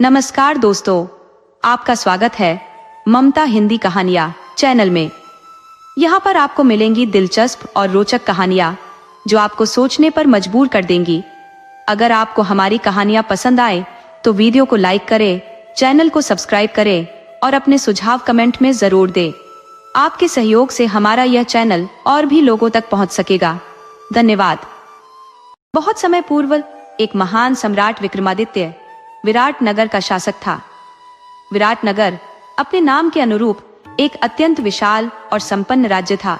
नमस्कार दोस्तों, आपका स्वागत है ममता हिंदी कहानियाँ चैनल में। यहाँ पर आपको मिलेंगी दिलचस्प और रोचक कहानियाँ जो आपको सोचने पर मजबूर कर देंगी। अगर आपको हमारी कहानियाँ पसंद आए तो वीडियो को लाइक करें, चैनल को सब्सक्राइब करें और अपने सुझाव कमेंट में जरूर दें। आपके सहयोग से हमारा यह चैनल और भी लोगों तक पहुँच सकेगा। धन्यवाद। बहुत समय पूर्व एक महान सम्राट विक्रमादित्य विराटनगर का शासक था। विराटनगर अपने नाम के अनुरूप एक अत्यंत विशाल और संपन्न राज्य था।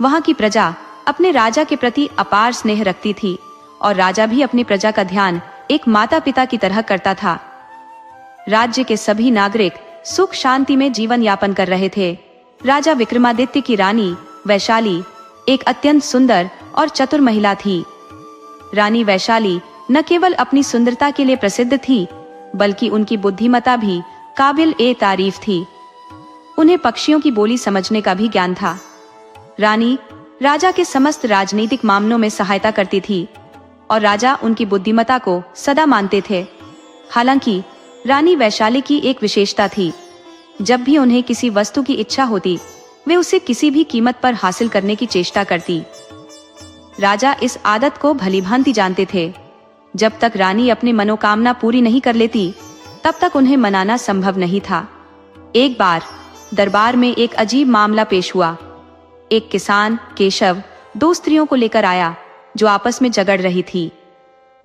वहां की प्रजा अपने राजा के प्रति अपार स्नेह रखती थी और राजा भी अपनी प्रजा का ध्यान एक माता पिता की तरह करता था। राज्य के सभी नागरिक सुख शांति में जीवन यापन कर रहे थे। राजा विक्रमादित्य की रानी वैशाली एक अत्यंत सुंदर और चतुर महिला थी। रानी वैशाली न केवल अपनी सुंदरता के लिए प्रसिद्ध थी, बल्कि उनकी बुद्धिमत्ता भी काबिल ए तारीफ थी। उन्हें पक्षियों की बोली समझने का भी ज्ञान था। रानी राजा के समस्त राजनीतिक मामलों में सहायता करती थी और राजा उनकी बुद्धिमत्ता को सदा मानते थे। हालांकि रानी वैशाली की एक विशेषता थी, जब भी उन्हें किसी वस्तु की इच्छा होती, वे उसे किसी भी कीमत पर हासिल करने की चेष्टा करती। राजा इस आदत को भलीभांति जानते थे। जब तक रानी अपनी मनोकामना पूरी नहीं कर लेती, तब तक उन्हें मनाना संभव नहीं था। एक बार दरबार में एक अजीब मामला पेश हुआ। एक किसान केशव दो स्त्रियों को लेकर आया जो आपस में झगड़ रही थी।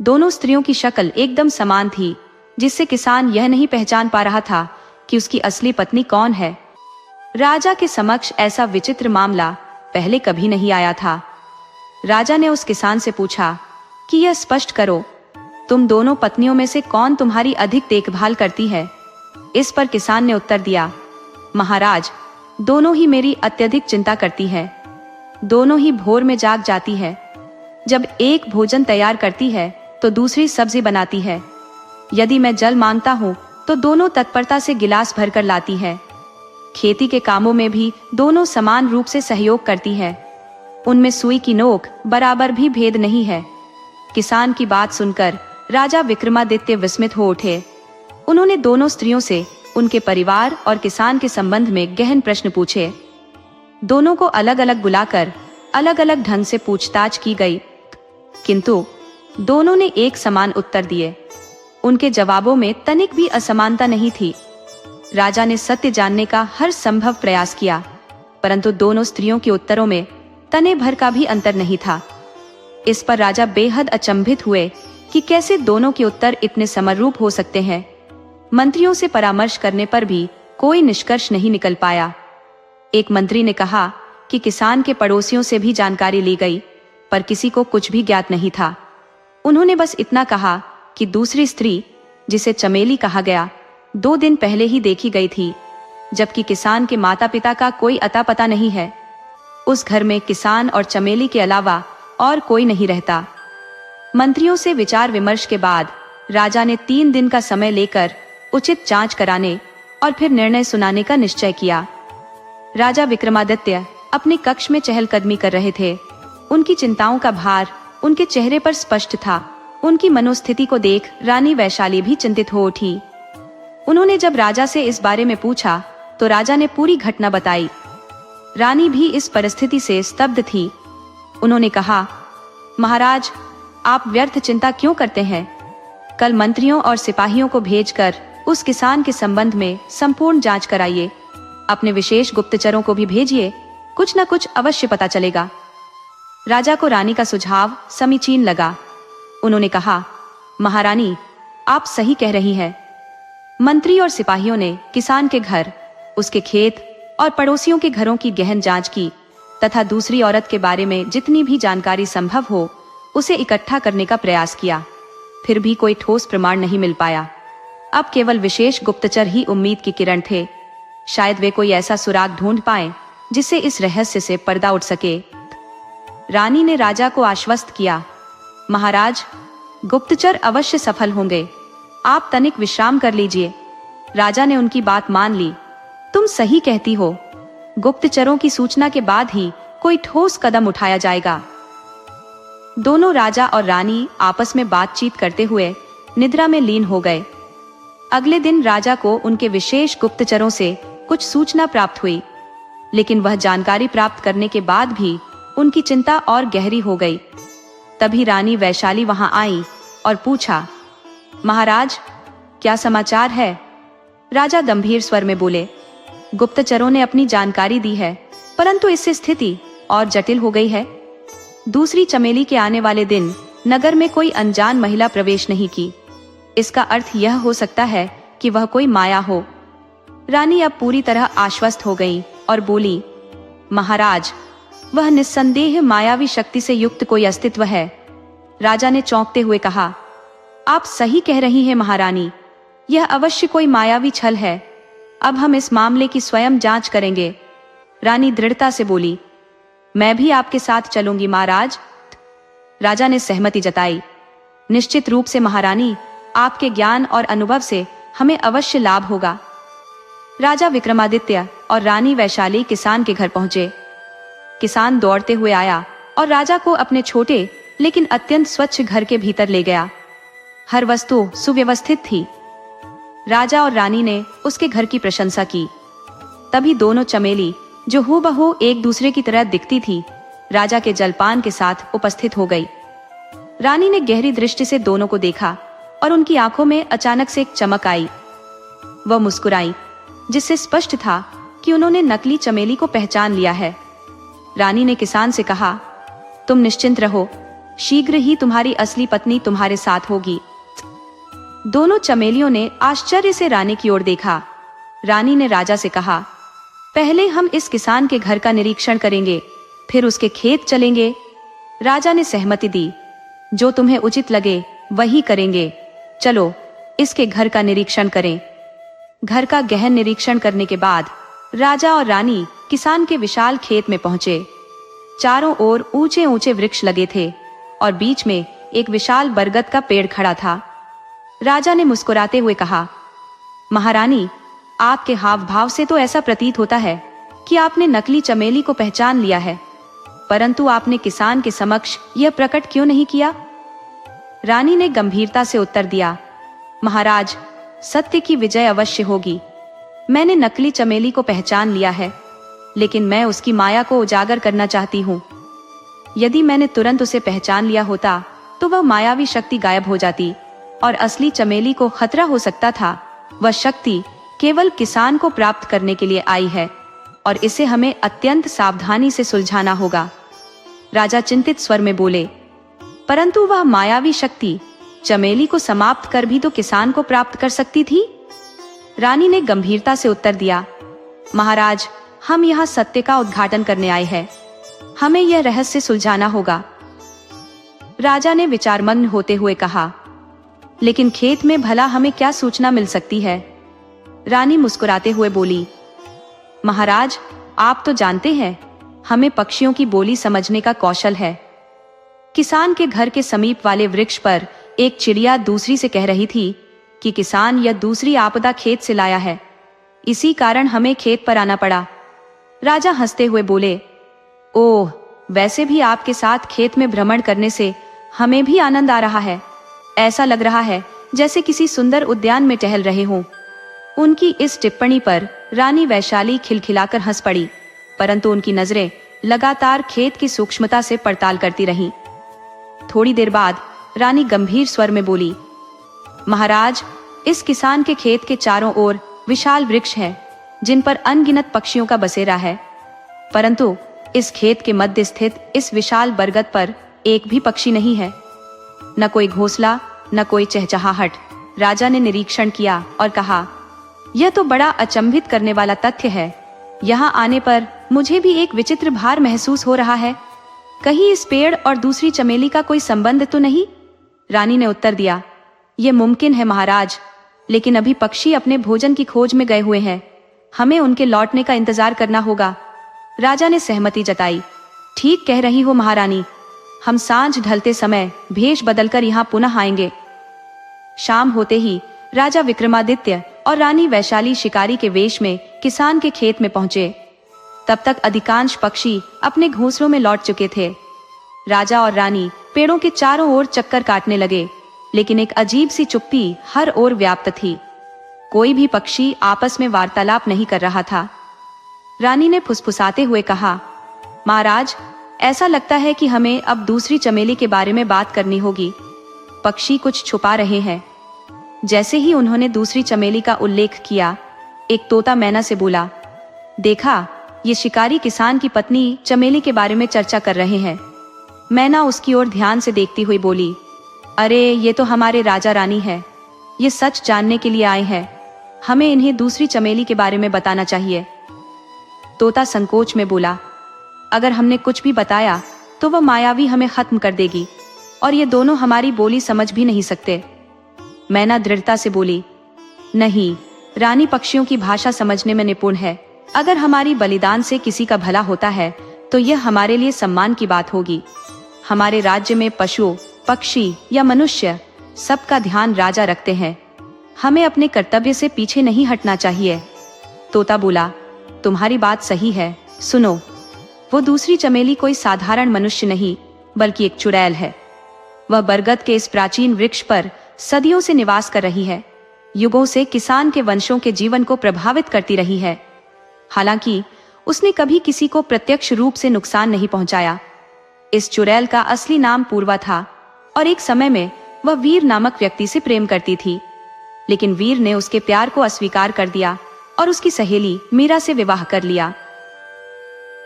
दोनों स्त्रियों की शक्ल एकदम समान थी, जिससे किसान यह नहीं पहचान पा रहा था कि उसकी असली पत्नी कौन है। राजा के समक्ष ऐसा विचित्र मामला पहले कभी नहीं आया था। राजा ने उस किसान से पूछा कि यह स्पष्ट करो, तुम दोनों पत्नियों में से कौन तुम्हारी अधिक देखभाल करती है। इस पर किसान ने उत्तर दिया, महाराज, दोनों ही मेरी अत्यधिक चिंता करती है। दोनों ही भोर में जाग जाती है। जब एक भोजन तैयार करती है तो दूसरी सब्जी बनाती है। यदि मैं जल मांगता हूँ तो दोनों तत्परता से गिलास भरकर लाती है। खेती के कामों में भी दोनों समान रूप से सहयोग करती है। उनमें सुई की नोक बराबर भी भेद नहीं है। किसान की बात सुनकर राजा विक्रमादित्य विस्मित हो उठे। उन्होंने दोनों स्त्रियों से उनके परिवार और किसान के संबंध में गहन प्रश्न पूछे। दोनों को अलग अलग बुलाकर अलग अलग ढंग से पूछताछ की गई, किंतु दोनों ने एक समान उत्तर दिए। उनके जवाबों में तनिक भी असमानता नहीं थी। राजा ने सत्य जानने का हर संभव प्रयास किया, परंतु दोनों स्त्रियों के उत्तरों में तने भर का भी अंतर नहीं था। इस पर राजा बेहद अचंभित हुए कि कैसे दोनों के उत्तर इतने समरूप हो सकते हैं। मंत्रियों से परामर्श करने पर भी कोई निष्कर्ष नहीं निकल पाया। एक मंत्री ने कहा कि किसान के पड़ोसियों से भी जानकारी ली गई, पर किसी को कुछ भी ज्ञात नहीं था। उन्होंने बस इतना कहा कि दूसरी स्त्री, जिसे चमेली कहा गया, 2 दिन पहले ही देखी गई थी, जबकि किसान के माता पिता का कोई अता पता नहीं है। उस घर में किसान और चमेली के अलावा और कोई नहीं रहता। मंत्रियों से विचार विमर्श के बाद राजा ने 3 दिन का समय लेकर उचित जांच कराने और फिर निर्णय सुनाने का निश्चय किया। राजा विक्रमादित्य अपने कक्ष में चहलकदमी कर रहे थे। उनकी चिंताओं का भार उनके चेहरे पर स्पष्ट था। उनकी मनोस्थिति को देख रानी वैशाली भी चिंतित हो उठी। उन्होंने जब राजा से इस बारे में पूछा तो राजा ने पूरी घटना बताई। रानी भी इस परिस्थिति से स्तब्ध थी। उन्होंने कहा, महाराज, आप व्यर्थ चिंता क्यों करते हैं? कल मंत्रियों और सिपाहियों को भेजकर उस किसान के संबंध में संपूर्ण जांच कराइए। अपने विशेष गुप्तचरों को भी भेजिए, कुछ न कुछ अवश्य पता चलेगा। राजा को रानी का सुझाव समीचीन लगा। उन्होंने कहा, महारानी, आप सही कह रही हैं। मंत्री और सिपाहियों ने किसान के घर, उसके खेत और पड़ोसियों के घरों की गहन जांच की तथा दूसरी औरत के बारे में जितनी भी जानकारी संभव हो उसे इकट्ठा करने का प्रयास किया। फिर भी कोई ठोस प्रमाण नहीं मिल पाया। अब केवल विशेष गुप्तचर ही उम्मीद की किरण थे। शायद वे कोई ऐसा सुराग ढूंढ पाए जिससे इस रहस्य से पर्दा उठ सके। रानी ने राजा को आश्वस्त किया, महाराज, गुप्तचर अवश्य सफल होंगे। आप तनिक विश्राम कर लीजिए। राजा ने उनकी बात मान ली। तुम सही कहती हो, गुप्तचरों की सूचना के बाद ही कोई ठोस कदम उठाया जाएगा। दोनों राजा और रानी आपस में बातचीत करते हुए निद्रा में लीन हो गए। अगले दिन राजा को उनके विशेष गुप्तचरों से कुछ सूचना प्राप्त हुई, लेकिन वह जानकारी प्राप्त करने के बाद भी उनकी चिंता और गहरी हो गई। तभी रानी वैशाली वहां आई और पूछा, महाराज, क्या समाचार है? राजा गंभीर स्वर में बोले, गुप्तचरों ने अपनी जानकारी दी है, परंतु इससे स्थिति और जटिल हो गई है। दूसरी चमेली के आने वाले दिन नगर में कोई अनजान महिला प्रवेश नहीं की। इसका अर्थ यह हो सकता है कि वह कोई माया हो। रानी अब पूरी तरह आश्वस्त हो गई और बोली, महाराज, वह निस्संदेह मायावी शक्ति से युक्त कोई अस्तित्व है। राजा ने चौंकते हुए कहा, आप सही कह रही हैं महारानी, यह अवश्य कोई मायावी छल है। अब हम इस मामले की स्वयं जांच करेंगे। रानी दृढ़ता से बोली, मैं भी आपके साथ चलूंगी महाराज। राजा ने सहमति जताई। निश्चित रूप से महारानी, आपके ज्ञान और अनुभव से हमें अवश्य लाभ होगा। राजा विक्रमादित्य और रानी वैशाली किसान के घर पहुंचे। किसान दौड़ते हुए आया और राजा को अपने छोटे लेकिन अत्यंत स्वच्छ घर के भीतर ले गया। हर वस्तु सुव्यवस्थित थी। राजा और रानी ने उसके घर की प्रशंसा की। तभी दोनों चमेली, जो हूबहू एक दूसरे की तरह दिखती थी, राजा के जलपान के साथ उपस्थित हो गई। रानी ने गहरी दृष्टि से दोनों को देखा और उनकी आंखों में अचानक से एक चमक आई। वह मुस्कुराई, जिससे स्पष्ट था कि उन्होंने नकली चमेली को पहचान लिया है। रानी ने किसान से कहा, तुम निश्चिंत रहो, शीघ्र ही तुम्हारी असली पत्नी तुम्हारे साथ होगी। दोनों चमेलियों ने आश्चर्य से रानी की ओर देखा। रानी ने राजा से कहा, पहले हम इस किसान के घर का निरीक्षण करेंगे, फिर उसके खेत चलेंगे। राजा ने सहमति दी। जो तुम्हें उचित लगे वही करेंगे। चलो इसके घर का निरीक्षण करें। घर का गहन निरीक्षण करने के बाद राजा और रानी किसान के विशाल खेत में पहुंचे। चारों ओर ऊंचे ऊंचे वृक्ष लगे थे और बीच में एक विशाल बरगद का पेड़ खड़ा था। राजा ने मुस्कुराते हुए कहा, महारानी, आपके हाव भाव से तो ऐसा प्रतीत होता है कि आपने नकली चमेली को पहचान लिया है, परंतु आपने किसान के समक्ष यह प्रकट क्यों नहीं किया? रानी ने गंभीरता से उत्तर दिया, महाराज, सत्य की विजय अवश्य होगी। मैंने नकली चमेली को पहचान लिया है, लेकिन मैं उसकी माया को उजागर करना चाहती हूँ। यदि मैंने तुरंत उसे पहचान लिया होता तो वह मायावी शक्ति गायब हो जाती और असली चमेली को खतरा हो सकता था। वह शक्ति केवल किसान को प्राप्त करने के लिए आई है और इसे हमें अत्यंत सावधानी से सुलझाना होगा। राजा चिंतित स्वर में बोले, परंतु वह मायावी शक्ति चमेली को समाप्त कर भी तो किसान को प्राप्त कर सकती थी। रानी ने गंभीरता से उत्तर दिया, महाराज, हम यहाँ सत्य का उद्घाटन करने आए हैं। हमें यह रहस्य सुलझाना होगा। राजा ने विचारमग्न होते हुए कहा, लेकिन खेत में भला हमें क्या सूचना मिल सकती है? रानी मुस्कुराते हुए बोली, महाराज, आप तो जानते हैं, हमें पक्षियों की बोली समझने का कौशल है। किसान के घर के समीप वाले वृक्ष पर एक चिड़िया दूसरी से कह रही थी कि किसान यह दूसरी आपदा खेत से लाया है, इसी कारण हमें खेत पर आना पड़ा। राजा हंसते हुए बोले, ओह, वैसे भी आपके साथ खेत में भ्रमण करने से हमें भी आनंद आ रहा है। ऐसा लग रहा है जैसे किसी सुंदर उद्यान में टहल रहे हों। उनकी इस टिप्पणी पर रानी वैशाली खिलखिलाकर हंस पड़ी, परंतु उनकी नजरें लगातार खेत की सूक्ष्मता से पड़ताल करती रहीं। थोड़ी देर बाद रानी गंभीर स्वर में बोली, महाराज, इस किसान के खेत के चारों ओर विशाल वृक्ष हैं, जिन पर अनगिनत पक्षियों का बसेरा है, परंतु इस खेत के मध्य स्थित इस विशाल बरगद पर एक भी पक्षी नहीं है। न कोई घोंसला, न कोई चहचहाहट। राजा ने निरीक्षण किया और कहा, यह तो बड़ा अचंभित करने वाला तथ्य है। यहाँ आने पर मुझे भी एक विचित्र भार महसूस हो रहा है। कहीं इस पेड़ और दूसरी चमेली का कोई संबंध तो नहीं? रानी ने उत्तर दिया, यह मुमकिन है महाराज, लेकिन अभी पक्षी अपने भोजन की खोज में गए हुए हैं। हमें उनके लौटने का इंतजार करना होगा। राजा ने सहमति जताई। ठीक कह रही हो महारानी, हम सांझ ढलते समय भेष बदलकर यहाँ पुनः आएंगे। शाम होते ही राजा विक्रमादित्य और रानी वैशाली शिकारी के वेश में किसान के खेत में पहुंचे। तब तक अधिकांश पक्षी अपने घोंसलों में लौट चुके थे। राजा और रानी पेड़ों के चारों ओर चक्कर काटने लगे, लेकिन एक अजीब सी चुप्पी हर ओर व्याप्त थी। कोई भी पक्षी आपस में वार्तालाप नहीं कर रहा था। रानी ने फुसफुसाते हुए कहा, महाराज, ऐसा लगता है कि हमें अब दूसरी चमेली के बारे में बात करनी होगी। पक्षी कुछ छुपा रहे हैं। जैसे ही उन्होंने दूसरी चमेली का उल्लेख किया, एक तोता मैना से बोला, देखा, ये शिकारी किसान की पत्नी चमेली के बारे में चर्चा कर रहे हैं। मैना उसकी ओर ध्यान से देखती हुई बोली, अरे ये तो हमारे राजा रानी है। ये सच जानने के लिए आए हैं। हमें इन्हें दूसरी चमेली के बारे में बताना चाहिए। तोता संकोच में बोला, अगर हमने कुछ भी बताया तो वह मायावी हमें खत्म कर देगी और ये दोनों हमारी बोली समझ भी नहीं सकते। मैना दृढ़ता से बोली, नहीं, रानी पक्षियों की भाषा समझने में निपुण है। अगर हमारी बलिदान से किसी का भला होता है तो यह हमारे लिए सम्मान की बात होगी। हमारे राज्य में पशु, पक्षी या मनुष्य, सबका ध्यान राजा रखते हैं। हमें अपने कर्तव्य से पीछे नहीं हटना चाहिए। तोता बोला, तुम्हारी बात सही है। सुनो, वो दूसरी चमेली कोई साधारण मनुष्य नहीं बल्कि एक चुड़ैल है। वह बरगद के इस प्राचीन वृक्ष पर सदियों से निवास कर रही है। युगों से किसान के वंशों के जीवन को प्रभावित करती रही है। हालांकि उसने कभी किसी को प्रत्यक्ष रूप से नुकसान नहीं पहुंचाया। इस चुड़ैल का असली नाम पूर्वा था और एक समय में वह वीर नामक व्यक्ति से प्रेम करती थी, लेकिन वीर ने उसके प्यार को अस्वीकार कर दिया और उसकी सहेली मीरा से विवाह कर लिया।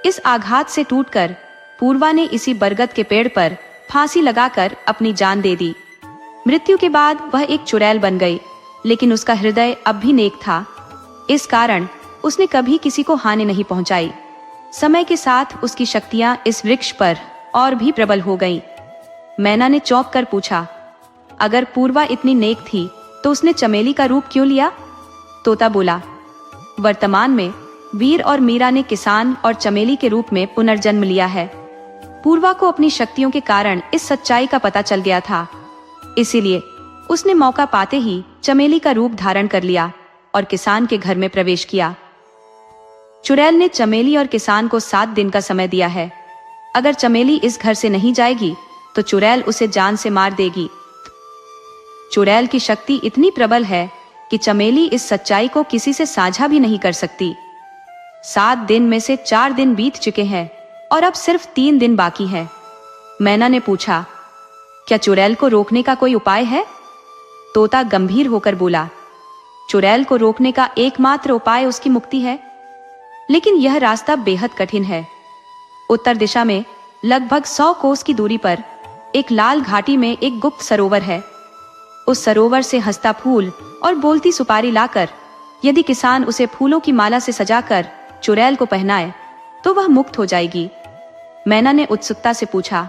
इस आघात से टूटकर पूर्वा ने इसी बरगद के पेड़ पर फांसी लगाकर अपनी जान दे दी। मृत्यु के बाद वह एक चुड़ैल बन गई, लेकिन उसका हृदय अब भी नेक था। इस कारण उसने कभी किसी को हानि नहीं पहुंचाई। समय के साथ उसकी शक्तियां इस वृक्ष पर और भी प्रबल हो गईं। मैना ने चौंक कर पूछा, अगर पूर्वा इतनी नेक थी तो उसने चमेली का रूप क्यों लिया? तोता बोला, वर्तमान में वीर और मीरा ने किसान और चमेली के रूप में पुनर्जन्म लिया है। पूर्वा को अपनी शक्तियों के कारण इस सच्चाई का पता चल गया था, इसीलिए उसने मौका पाते ही चमेली का रूप धारण कर लिया और किसान के घर में प्रवेश किया। चुड़ैल ने चमेली और किसान को 7 दिन का समय दिया है। अगर चमेली इस घर से नहीं जाएगी तो चुड़ैल उसे जान से मार देगी। चुड़ैल की शक्ति इतनी प्रबल है कि चमेली इस सच्चाई को किसी से साझा भी नहीं कर सकती। 7 दिन में से 4 दिन बीत चुके हैं और अब सिर्फ 3 दिन बाकी है। मैना ने पूछा, क्या चुड़ैल को रोकने का कोई उपाय है? तोता गंभीर होकर बोला, चुड़ैल को रोकने का एकमात्र उपाय उसकी मुक्ति है, लेकिन यह रास्ता बेहद कठिन है। उत्तर दिशा में लगभग 100 कोस की दूरी पर एक लाल घाटी में एक गुप्त सरोवर है। उस सरोवर से हंसता फूल और बोलती सुपारी लाकर यदि किसान उसे फूलों की माला से सजाकर चुड़ैल को पहनाए तो वह मुक्त हो जाएगी। मैना ने उत्सुकता से पूछा,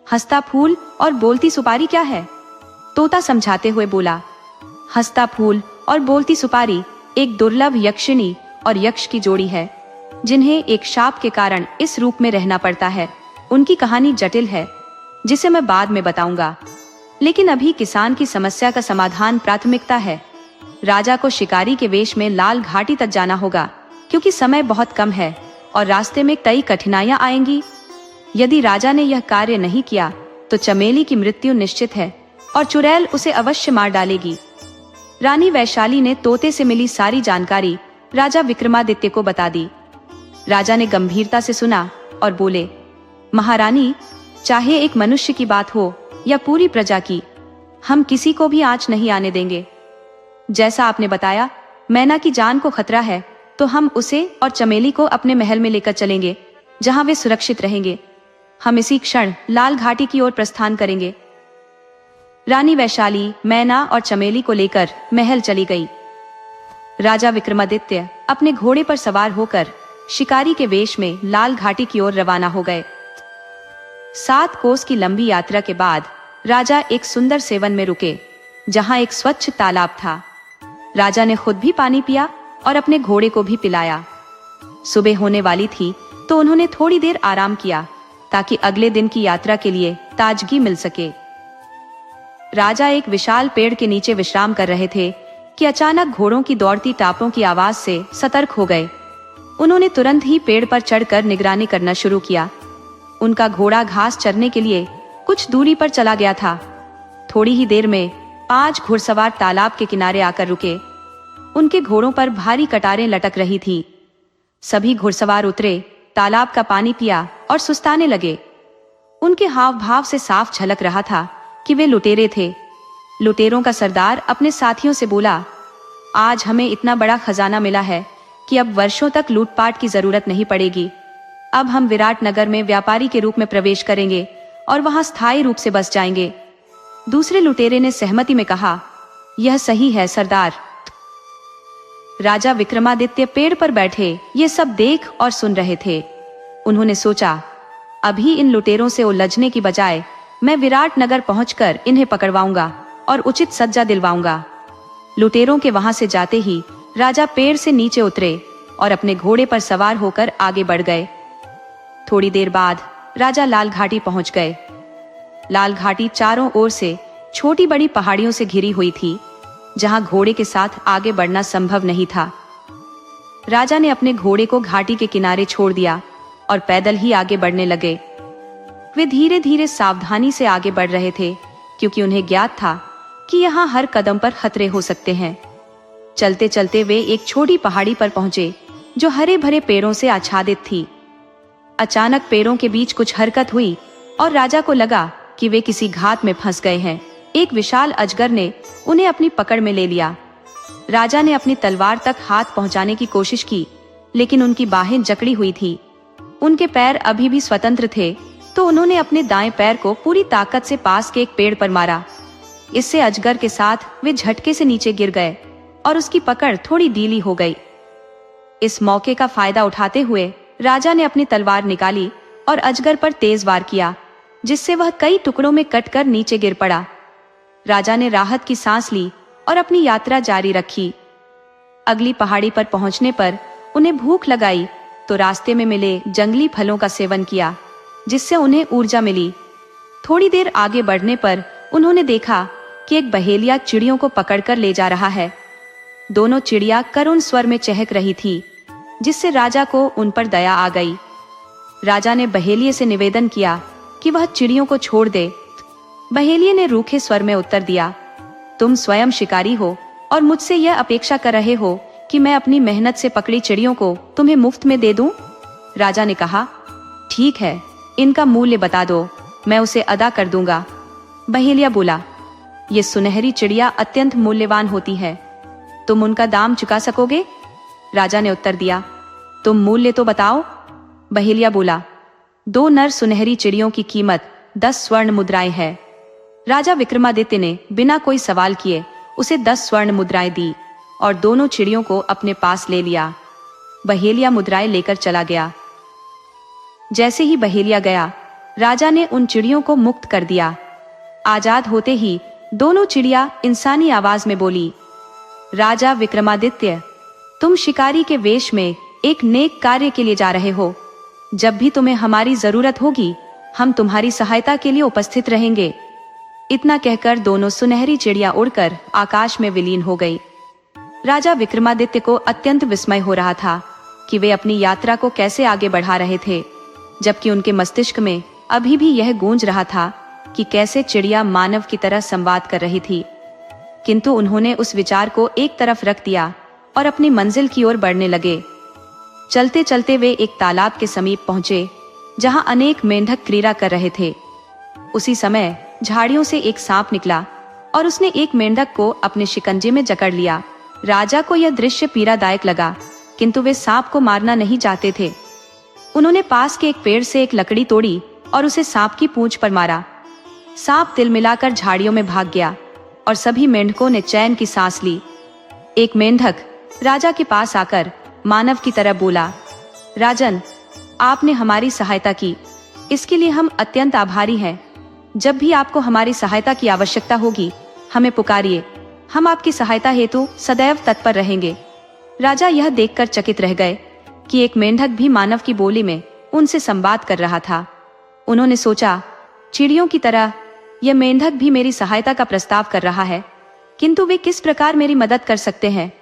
हंसता फूल और बोलती सुपारी क्या है? तोता समझाते हुए बोला, हंसता फूल और बोलती सुपारी एक दुर्लभ यक्षिणी और यक्ष की जोड़ी है, जिन्हें एक शाप के कारण इस रूप में रहना पड़ता है। उनकी कहानी जटिल है, जिसे मैं बाद में बताऊंगा, लेकिन अभी किसान की समस्या का समाधान प्राथमिकता है। राजा को शिकारी के वेश में लाल घाटी तक जाना होगा, क्योंकि समय बहुत कम है और रास्ते में कई कठिनाइयां आएंगी। यदि राजा ने यह कार्य नहीं किया तो चमेली की मृत्यु निश्चित है और चुड़ैल उसे अवश्य मार डालेगी। रानी वैशाली ने तोते से मिली सारी जानकारी राजा विक्रमादित्य को बता दी। राजा ने गंभीरता से सुना और बोले, महारानी, चाहे एक मनुष्य की बात हो या पूरी प्रजा की, हम किसी को भी आंच नहीं आने देंगे। जैसा आपने बताया, मैना की जान को खतरा है, तो हम उसे और चमेली को अपने महल में लेकर चलेंगे, जहां वे सुरक्षित रहेंगे। हम इसी क्षण लाल घाटी की ओर प्रस्थान करेंगे। रानी वैशाली मैना और चमेली को लेकर महल चली गई। राजा विक्रमादित्य अपने घोड़े पर सवार होकर शिकारी के वेश में लाल घाटी की ओर रवाना हो गए। 7 कोस की लंबी यात्रा के बाद राजा एक सुंदर सेवन में रुके, जहां एक स्वच्छ तालाब था। राजा ने खुद भी पानी पिया और अपने घोड़े को भी पिलाया। सुबह होने वाली थी तो उन्होंने थोड़ी देर आराम किया, ताकि अगले दिन की यात्रा के लिए ताजगी मिल सके। राजा एक विशाल पेड़ के नीचे विश्राम कर रहे थे कि अचानक घोड़ों की दौड़ती टापों की आवाज से सतर्क हो गए। उन्होंने तुरंत ही पेड़ पर चढ़कर निगरानी करना शुरू किया। उनका घोड़ा घास चरने के लिए कुछ दूरी पर चला गया था। थोड़ी ही देर में 5 घुड़सवार तालाब के किनारे आकर रुके। उनके घोड़ों पर भारी कटारें लटक रही थी। सभी घुड़सवार उतरे, तालाब का पानी पिया और सुस्ताने लगे। उनके हाव भाव से साफ झलक रहा था कि वे लुटेरे थे। लुटेरों का सरदार अपने साथियों से बोला, आज हमें इतना बड़ा खजाना मिला है कि अब वर्षों तक लूटपाट की जरूरत नहीं पड़ेगी। अब हम विराट नगर में व्यापारी के रूप में प्रवेश करेंगे और वहां स्थायी रूप से बस जाएंगे। दूसरे लुटेरे ने सहमति में कहा, यह सही है सरदार। राजा विक्रमादित्य पेड़ पर बैठे ये सब देख और सुन रहे थे। उन्होंने सोचा, अभी इन लुटेरों से उलझने की बजाय मैं विराट नगर पहुंचकर इन्हें पकड़वाऊंगा और उचित सज्जा दिलवाऊंगा। लुटेरों के वहां से जाते ही राजा पेड़ से नीचे उतरे और अपने घोड़े पर सवार होकर आगे बढ़ गए। थोड़ी देर बाद राजा लाल घाटी पहुंच गए। लाल घाटी चारों ओर से छोटी बड़ी पहाड़ियों से घिरी हुई थी, जहां घोड़े के साथ आगे बढ़ना संभव नहीं था। राजा ने अपने घोड़े को घाटी के किनारे छोड़ दिया और पैदल ही आगे बढ़ने लगे। वे धीरे धीरे सावधानी से आगे बढ़ रहे थे, क्योंकि उन्हें ज्ञात था कि यहाँ हर कदम पर खतरे हो सकते हैं। चलते चलते वे एक छोटी पहाड़ी पर पहुंचे, जो हरे भरे पेड़ों से आच्छादित थी। अचानक पेड़ों के बीच कुछ हरकत हुई और राजा को लगा कि वे किसी घात में फंस गए हैं। एक विशाल अजगर ने उन्हें अपनी पकड़ में ले लिया। राजा ने अपनी तलवार तक हाथ पहुंचाने की कोशिश की, लेकिन उनकी बाहें जकड़ी हुई थी। उनके पैर अभी भी स्वतंत्र थे, तो उन्होंने अपने दाएं पैर को पूरी ताकत से पास के एक पेड़ पर मारा। इससे अजगर के साथ वे झटके से नीचे गिर गए और उसकी पकड़ थोड़ी ढीली हो गई। इस मौके का फायदा उठाते हुए राजा ने अपनी तलवार निकाली और अजगर पर तेज वार किया, जिससे वह कई टुकड़ों में कटकर नीचे गिर पड़ा। राजा ने राहत की सांस ली और अपनी यात्रा जारी रखी। अगली पहाड़ी पर पहुंचने पर उन्हें भूख लगाई, तो रास्ते में मिले जंगली फलों का सेवन किया, जिससे उन्हें ऊर्जा मिली। थोड़ी देर आगे बढ़ने पर उन्होंने देखा कि एक बहेलिया चिड़ियों को पकड़कर ले जा रहा है। दोनों चिड़िया करुण स्वर में चहक रही थी, जिससे राजा को उन पर दया आ गई। राजा ने बहेलिये से निवेदन किया कि वह चिड़ियों को छोड़ दे। बहेलिये ने रूखे स्वर में उत्तर दिया, तुम स्वयं शिकारी हो और मुझसे यह अपेक्षा कर रहे हो कि मैं अपनी मेहनत से पकड़ी चिड़ियों को तुम्हें मुफ्त में दे दूं? राजा ने कहा, ठीक है, इनका मूल्य बता दो, मैं उसे अदा कर दूंगा। बहेलिया बोला, ये सुनहरी चिड़िया अत्यंत मूल्यवान होती है, तुम उनका दाम चुका सकोगे? राजा ने उत्तर दिया, तुम मूल्य तो बताओ। बहेलिया बोला, 2 नर सुनहरी चिड़ियों की कीमत 10 स्वर्ण मुद्राएं है। राजा विक्रमादित्य ने बिना कोई सवाल किए उसे 10 स्वर्ण मुद्राएं दी और दोनों चिड़ियों को अपने पास ले लिया। बहेलिया मुद्राएं लेकर चला गया। जैसे ही बहेलिया गया, राजा ने उन चिड़ियों को मुक्त कर दिया। आजाद होते ही दोनों चिड़िया इंसानी आवाज में बोली, राजा विक्रमादित्य, तुम शिकारी के वेश में एक नेक कार्य के लिए जा रहे हो। जब भी तुम्हें हमारी जरूरत होगी, हम तुम्हारी सहायता के लिए उपस्थित रहेंगे। इतना कहकर दोनों सुनहरी चिड़िया उड़कर आकाश में विलीन हो गई। राजा विक्रमादित्य को अत्यंत विस्मय हो रहा था कि वे अपनी यात्रा को कैसे आगे बढ़ा रहे थे, जबकि उनके मस्तिष्क में अभी भी यह गूंज रहा था कि कैसे चिड़िया मानव की तरह संवाद कर रही थी। किंतु उन्होंने उस विचार को एक तरफ रख दिया और अपनी मंजिल की ओर बढ़ने लगे। चलते चलते वे एक तालाब के समीप पहुंचे, जहां अनेक मेंढक क्रीड़ा कर रहे थे। उसी समय झाड़ियों से एक सांप निकला और उसने एक मेंढक को अपने शिकंजे में जकड़ लिया। राजा को यह दृश्य पीड़ादायक लगा, किंतु वे सांप को मारना नहीं चाहते थे। उन्होंने पास के एक पेड़ से एक लकड़ी तोड़ी और उसे सांप की पूंछ पर मारा। सांप तिलमिलाकर झाड़ियों में भाग गया और सभी मेंढकों ने चैन की सांस ली। एक मेंढक राजा के पास आकर मानव की तरह बोला, राजन, आपने हमारी सहायता की, इसके लिए हम अत्यंत आभारी हैं। जब भी आपको हमारी सहायता की आवश्यकता होगी, हमें पुकारिए, हम आपकी सहायता हेतु सदैव तत्पर रहेंगे। राजा यह देखकर चकित रह गए कि एक मेंढक भी मानव की बोली में उनसे संवाद कर रहा था। उन्होंने सोचा, चिड़ियों की तरह यह मेंढक भी मेरी सहायता का प्रस्ताव कर रहा है, किंतु वे किस प्रकार मेरी मदद कर सकते हैं?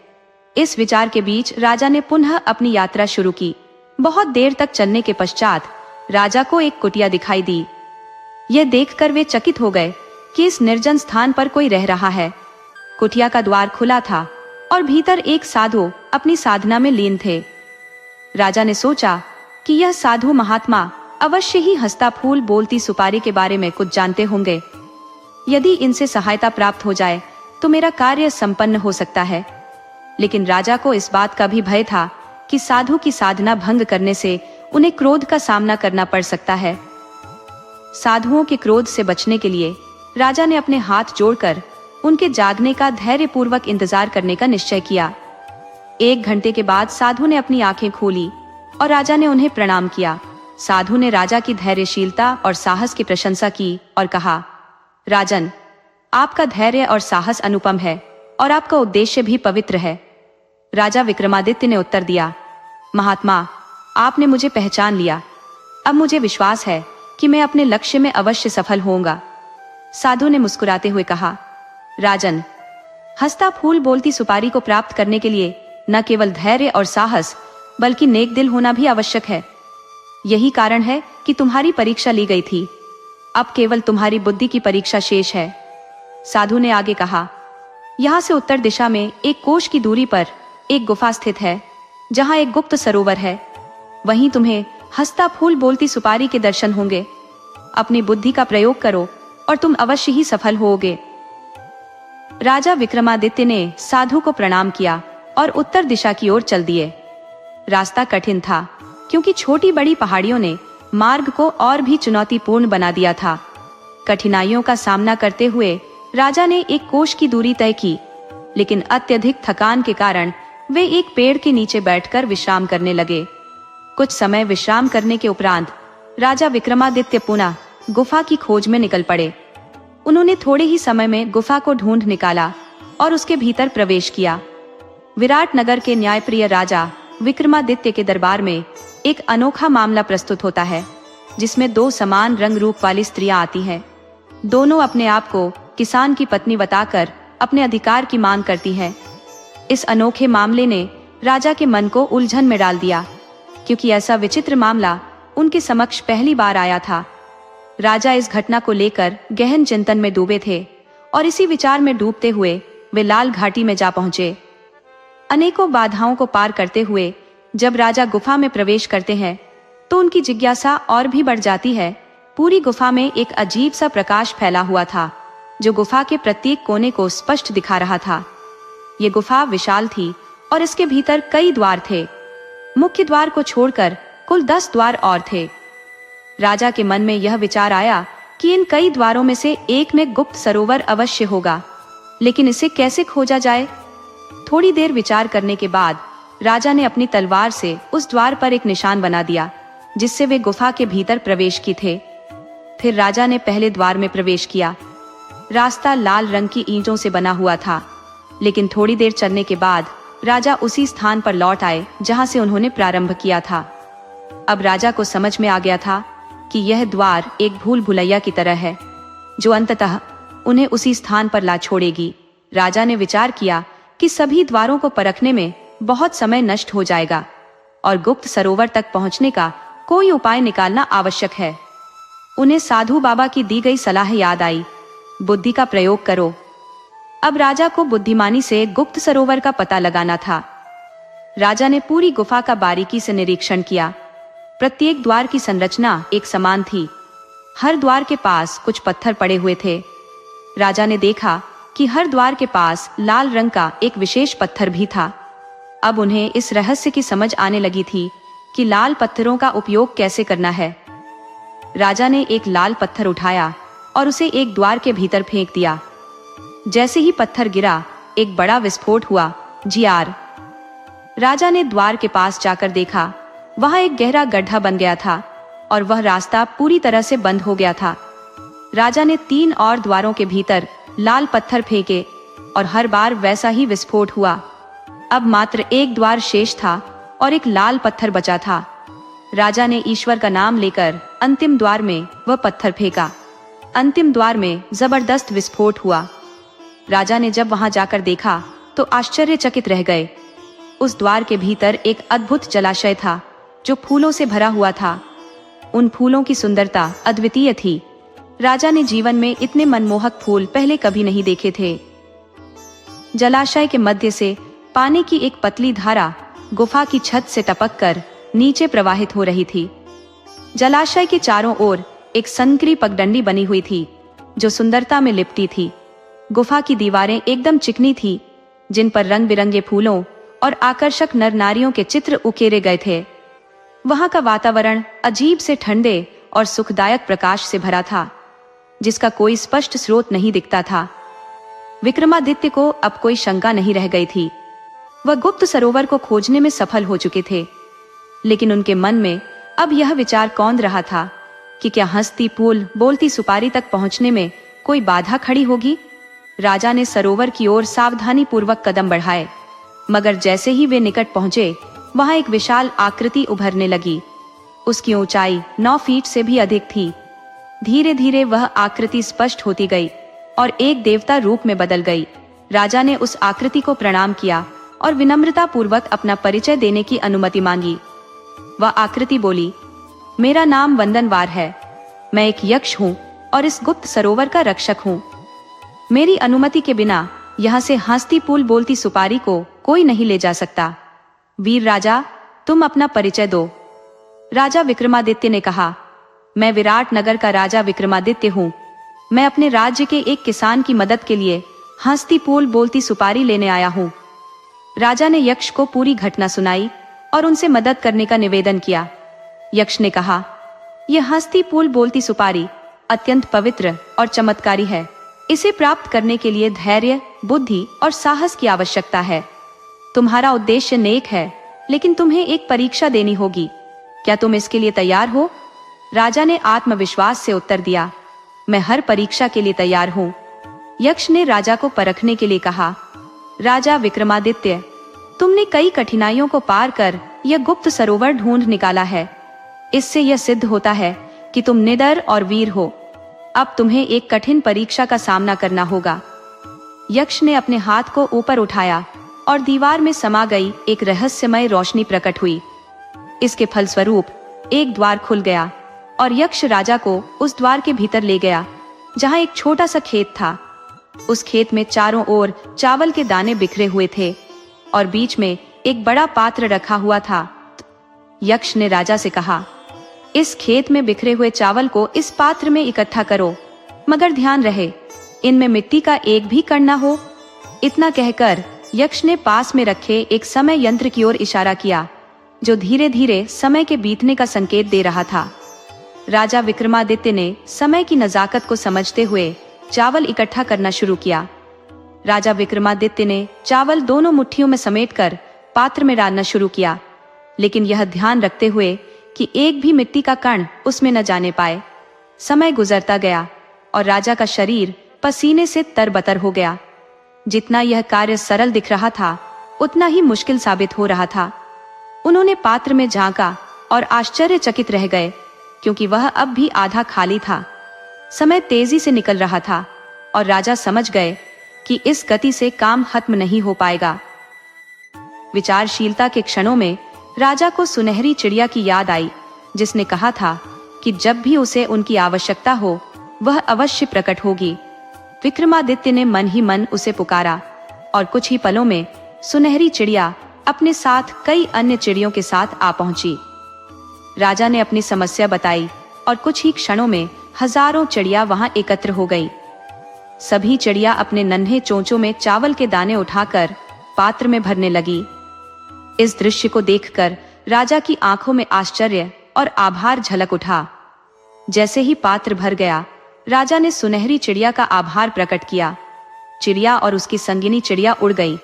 इस विचार के बीच राजा ने पुनः अपनी यात्रा शुरू की। बहुत देर तक चलने के पश्चात राजा को एक कुटिया दिखाई दी। यह देखकर वे चकित हो गए कि इस निर्जन स्थान पर कोई रह रहा है। कुटिया का द्वार खुला था और भीतर एक साधु अपनी साधना में लीन थे। राजा ने सोचा कि यह साधु महात्मा अवश्य ही हंसता फूल बोलती सुपारी के बारे में कुछ जानते होंगे। यदि इनसे सहायता प्राप्त हो जाए तो मेरा कार्य संपन्न हो सकता है। लेकिन राजा को इस बात का भी भय था कि साधु की साधना भंग करने से उन्हें क्रोध का सामना करना पड़ सकता है। साधुओं के क्रोध से बचने के लिए राजा ने अपने हाथ जोड़कर उनके जागने का धैर्यपूर्वक इंतजार करने का निश्चय किया। 1 घंटे के बाद साधु ने अपनी आंखें खोली और राजा ने उन्हें प्रणाम किया। साधु ने राजा की धैर्यशीलता और साहस की प्रशंसा की और कहा, राजन, आपका धैर्य और साहस अनुपम है और आपका उद्देश्य भी पवित्र है। राजा विक्रमादित्य ने उत्तर दिया, महात्मा, आपने मुझे पहचान लिया। अब मुझे विश्वास है कि मैं अपने लक्ष्य में अवश्य सफल होऊंगा। साधु ने मुस्कुराते हुए कहा, राजन, हंसता फूल बोलती सुपारी को प्राप्त करने के लिए न केवल धैर्य और साहस बल्कि नेक दिल होना भी आवश्यक है। यही कारण है कि तुम्हारी परीक्षा ली गई थी। अब केवल तुम्हारी बुद्धि की परीक्षा शेष है। साधु ने आगे कहा, यहाँ से उत्तर दिशा में 1 कोश की दूरी पर एक गुफा स्थित है, जहाँ एक गुप्त सरोवर है। वहीं तुम्हें हंसता फूल बोलती सुपारी के दर्शन होंगे। अपनी बुद्धि का प्रयोग करो और तुम अवश्य ही सफल होगे। राजा विक्रमादित्य ने साधु को प्रणाम किया और उत्तर दिशा की ओर चल दिए। रास्ता कठिन था क्योंकि छोटी बड़ी पहाड़ियों ने मार्ग को और भी चुनौतीपूर्ण बना दिया था। कठिनाइयों का सामना करते हुए राजा ने 1 कोश की दूरी तय की, लेकिन अत्यधिक थकान के कारण वे एक पेड़ के नीचे बैठकर विश्राम करने लगे। कुछ समय विश्राम करने के उपरांत राजा विक्रमादित्य पुनः गुफा की खोज में निकल पड़े। उन्होंने थोड़े ही समय में गुफा को ढूंढ निकाला और उसके भीतर प्रवेश किया। विराट नगर के न्यायप्रिय राजा विक्रमादित्य के दरबार में एक अनोखा मामला प्रस्तुत होता है, जिसमें 2 समान रंग रूप वाली स्त्रियां आती हैं। दोनों अपने आप को किसान की पत्नी बताकर अपने अधिकार की मांग करती हैं। इस अनोखे मामले ने राजा के मन को उलझन में डाल दिया, क्योंकि ऐसा विचित्र मामला उनके समक्ष पहली बार आया था। राजा इस घटना को लेकर गहन चिंतन में डूबे थे और इसी विचार में डूबते हुए वे लाल घाटी में जा पहुंचे। अनेकों बाधाओं को पार करते हुए जब राजा गुफा में प्रवेश करते हैं तो उनकी जिज्ञासा और भी बढ़ जाती है। पूरी गुफा में एक अजीब सा प्रकाश फैला हुआ था, जो गुफा के प्रत्येक कोने को स्पष्ट दिखा रहा था। ये गुफा विशाल थी और इसके भीतर कई द्वार थे। मुख्य द्वार को छोड़कर कुल 10 द्वार और थे। राजा के मन में यह विचार आया कि इन कई द्वारों में से एक में गुप्त सरोवर अवश्य होगा, लेकिन इसे कैसे खोजा जाए। थोड़ी देर विचार करने के बाद राजा ने अपनी तलवार से उस द्वार पर एक निशान बना दिया, जिससे वे गुफा के भीतर प्रवेश की थे। फिर राजा ने पहले द्वार में प्रवेश किया। रास्ता लाल रंग की ईंटों से बना हुआ था, लेकिन थोड़ी देर चलने के बाद राजा उसी स्थान पर लौट आए जहां से उन्होंने प्रारंभ किया था। अब राजा को समझ में आ गया था कि यह द्वार एक भूल भुलैया की तरह है, जो अंततः उन्हें उसी स्थान पर ला छोड़ेगी। राजा ने विचार किया कि सभी द्वारों को परखने में बहुत समय नष्ट हो जाएगा और गुप्त सरोवर तक पहुंचने का कोई उपाय निकालना आवश्यक है। उन्हें साधु बाबा की दी गई सलाह याद आई, बुद्धि का प्रयोग करो। अब राजा को बुद्धिमानी से गुप्त सरोवर का पता लगाना था। राजा ने पूरी गुफा का बारीकी से निरीक्षण किया। प्रत्येक द्वार की संरचना एक समान थी। हर द्वार के पास कुछ पत्थर पड़े हुए थे। राजा ने देखा कि हर द्वार के पास लाल रंग का एक विशेष पत्थर भी था। अब उन्हें इस रहस्य की समझ आने लगी थी कि लाल पत्थरों का उपयोग कैसे करना है। राजा ने एक लाल पत्थर उठाया और उसे एक द्वार के भीतर फेंक दिया। जैसे ही पत्थर गिरा, एक बड़ा विस्फोट हुआ। जियार! राजा ने द्वार के पास जाकर देखा, वहां एक गहरा गड्ढा बन गया था और वह रास्ता पूरी तरह से बंद हो गया था। राजा ने 3 और द्वारों के भीतर लाल पत्थर फेंके और हर बार वैसा ही विस्फोट हुआ। अब मात्र एक द्वार शेष था और एक लाल पत्थर बचा था। राजा ने ईश्वर का नाम लेकर अंतिम द्वार में वह पत्थर फेंका। अंतिम द्वार में जबरदस्त विस्फोट हुआ। राजा ने जब वहां जाकर देखा तो आश्चर्यचकित रह गए। उस द्वार के भीतर एक अद्भुत जलाशय था, जो फूलों से भरा हुआ था। उन फूलों की सुंदरता अद्वितीय थी। राजा ने जीवन में इतने मनमोहक फूल पहले कभी नहीं देखे थे। जलाशय के मध्य से पानी की एक पतली धारा गुफा की छत से टपक कर नीचे प्रवाहित हो रही थी। जलाशय के चारों ओर एक संकरी पगडंडी बनी हुई थी जो सुंदरता में लिपटी थी। गुफा की दीवारें एकदम चिकनी थी, जिन पर रंग बिरंगे फूलों और आकर्षक नर नारियों के चित्र उकेरे गए थे। वहां का वातावरण अजीब से ठंडे और सुखदायक प्रकाश से भरा था, जिसका कोई स्पष्ट स्रोत नहीं दिखता था। विक्रमादित्य को अब कोई शंका नहीं रह गई थी। वह गुप्त सरोवर को खोजने में सफल हो चुके थे, लेकिन उनके मन में अब यह विचार कौंध रहा था कि क्या हंसती पुल बोलती सुपारी तक पहुंचने में कोई बाधा खड़ी होगी। राजा ने सरोवर की ओर सावधानी पूर्वक कदम बढ़ाए, मगर जैसे ही वे निकट पहुंचे, वहां एक विशाल आकृति उभरने लगी। उसकी ऊंचाई 9 फीट से भी अधिक थी। धीरे धीरे वह आकृति स्पष्ट होती गई और एक देवता रूप में बदल गई। राजा ने उस आकृति को प्रणाम किया और विनम्रता पूर्वक अपना परिचय देने की अनुमति मांगी। वह आकृति बोली, मेरा नाम वंदनवार है। मैं एक यक्ष हूँ और इस गुप्त सरोवर का रक्षक हूँ। मेरी अनुमति के बिना यहाँ से हंसती पुल बोलती सुपारी को कोई नहीं ले जा सकता। वीर राजा, तुम अपना परिचय दो। राजा विक्रमादित्य ने कहा, मैं विराट नगर का राजा विक्रमादित्य हूँ। मैं अपने राज्य के एक किसान की मदद के लिए हंसती पुल बोलती सुपारी लेने आया हूँ। राजा ने यक्ष को पूरी घटना सुनाई और उनसे मदद करने का निवेदन किया। यक्ष ने कहा, यह हंसती पुल बोलती सुपारी अत्यंत पवित्र और चमत्कारी है। इसे प्राप्त करने के लिए धैर्य, बुद्धि और साहस की आवश्यकता है। तुम्हारा उद्देश्य नेक है, लेकिन तुम्हें एक परीक्षा देनी होगी। क्या तुम इसके लिए तैयार हो? राजा ने आत्मविश्वास से उत्तर दिया, मैं हर परीक्षा के लिए तैयार हूँ। यक्ष ने राजा को परखने के लिए कहा, राजा विक्रमादित्य, तुमने कई कठिनाइयों को पार कर यह गुप्त सरोवर ढूंढ निकाला है। इससे यह सिद्ध होता है कि तुम निडर और वीर हो। अब तुम्हें एक कठिन परीक्षा का सामना करना होगा। यक्ष ने अपने हाथ को ऊपर उठाया और दीवार में समा गई एक रहस्यमय रोशनी प्रकट हुई। इसके फलस्वरूप एक द्वार खुल गया और यक्ष राजा को उस द्वार के भीतर ले गया, जहां एक छोटा सा खेत था। उस खेत में चारों ओर चावल के दाने बिखरे हुए थे और बीच में एक बड़ा पात्र रखा हुआ था। यक्ष ने राजा से कहा, इस खेत में बिखरे हुए चावल को इस पात्र में इकट्ठा करो, मगर ध्यान रहे इनमें मिट्टी का एक भी कण न हो। इतना कहकर यक्ष ने पास में रखे एक समय यंत्र की ओर इशारा किया, जो धीरे धीरे समय के बीतने का संकेत दे रहा था। राजा विक्रमादित्य ने समय की नजाकत को समझते हुए चावल इकट्ठा करना शुरू किया। राजा विक्रमादित्य ने चावल दोनों मुट्ठियों में समेटकर पात्र में डालना शुरू किया, लेकिन यह ध्यान रखते हुए कि एक भी मिट्टी का कण उसमें न जाने पाए। समय गुजरता गया और राजा का शरीर पसीने से तरबतर हो गया। जितना यह कार्य सरल दिख रहा था, उतना ही मुश्किल साबित हो रहा था। उन्होंने पात्र में झांका और आश्चर्यचकित रह गए, क्योंकि वह अब भी आधा खाली था। समय तेजी से निकल रहा था और राजा समझ गए कि इस गति से काम खत्म नहीं हो पाएगा। विचारशीलता के क्षणों में राजा को सुनहरी चिड़िया की याद आई, जिसने कहा था कि जब भी उसे उनकी आवश्यकता हो, वह अवश्य प्रकट होगी। विक्रमादित्य ने मन ही मन उसे पुकारा और कुछ ही पलों में सुनहरी चिड़िया अपने साथ कई अन्य चिड़ियों के साथ आ पहुंची। राजा ने अपनी समस्या बताई और कुछ ही क्षणों में हजारों चिड़िया वहां एकत्र हो गई। सभी चिड़िया अपने नन्हे चोंचों में चावल के दाने उठाकर पात्र में भरने लगी। इस दृश्य को देखकर राजा की आंखों में आश्चर्य और आभार झलक उठा। जैसे ही पात्र भर गया, राजा ने सुनहरी चिड़िया का आभार प्रकट किया। चिड़िया और उसकी संगिनी चिड़िया उड़ गई।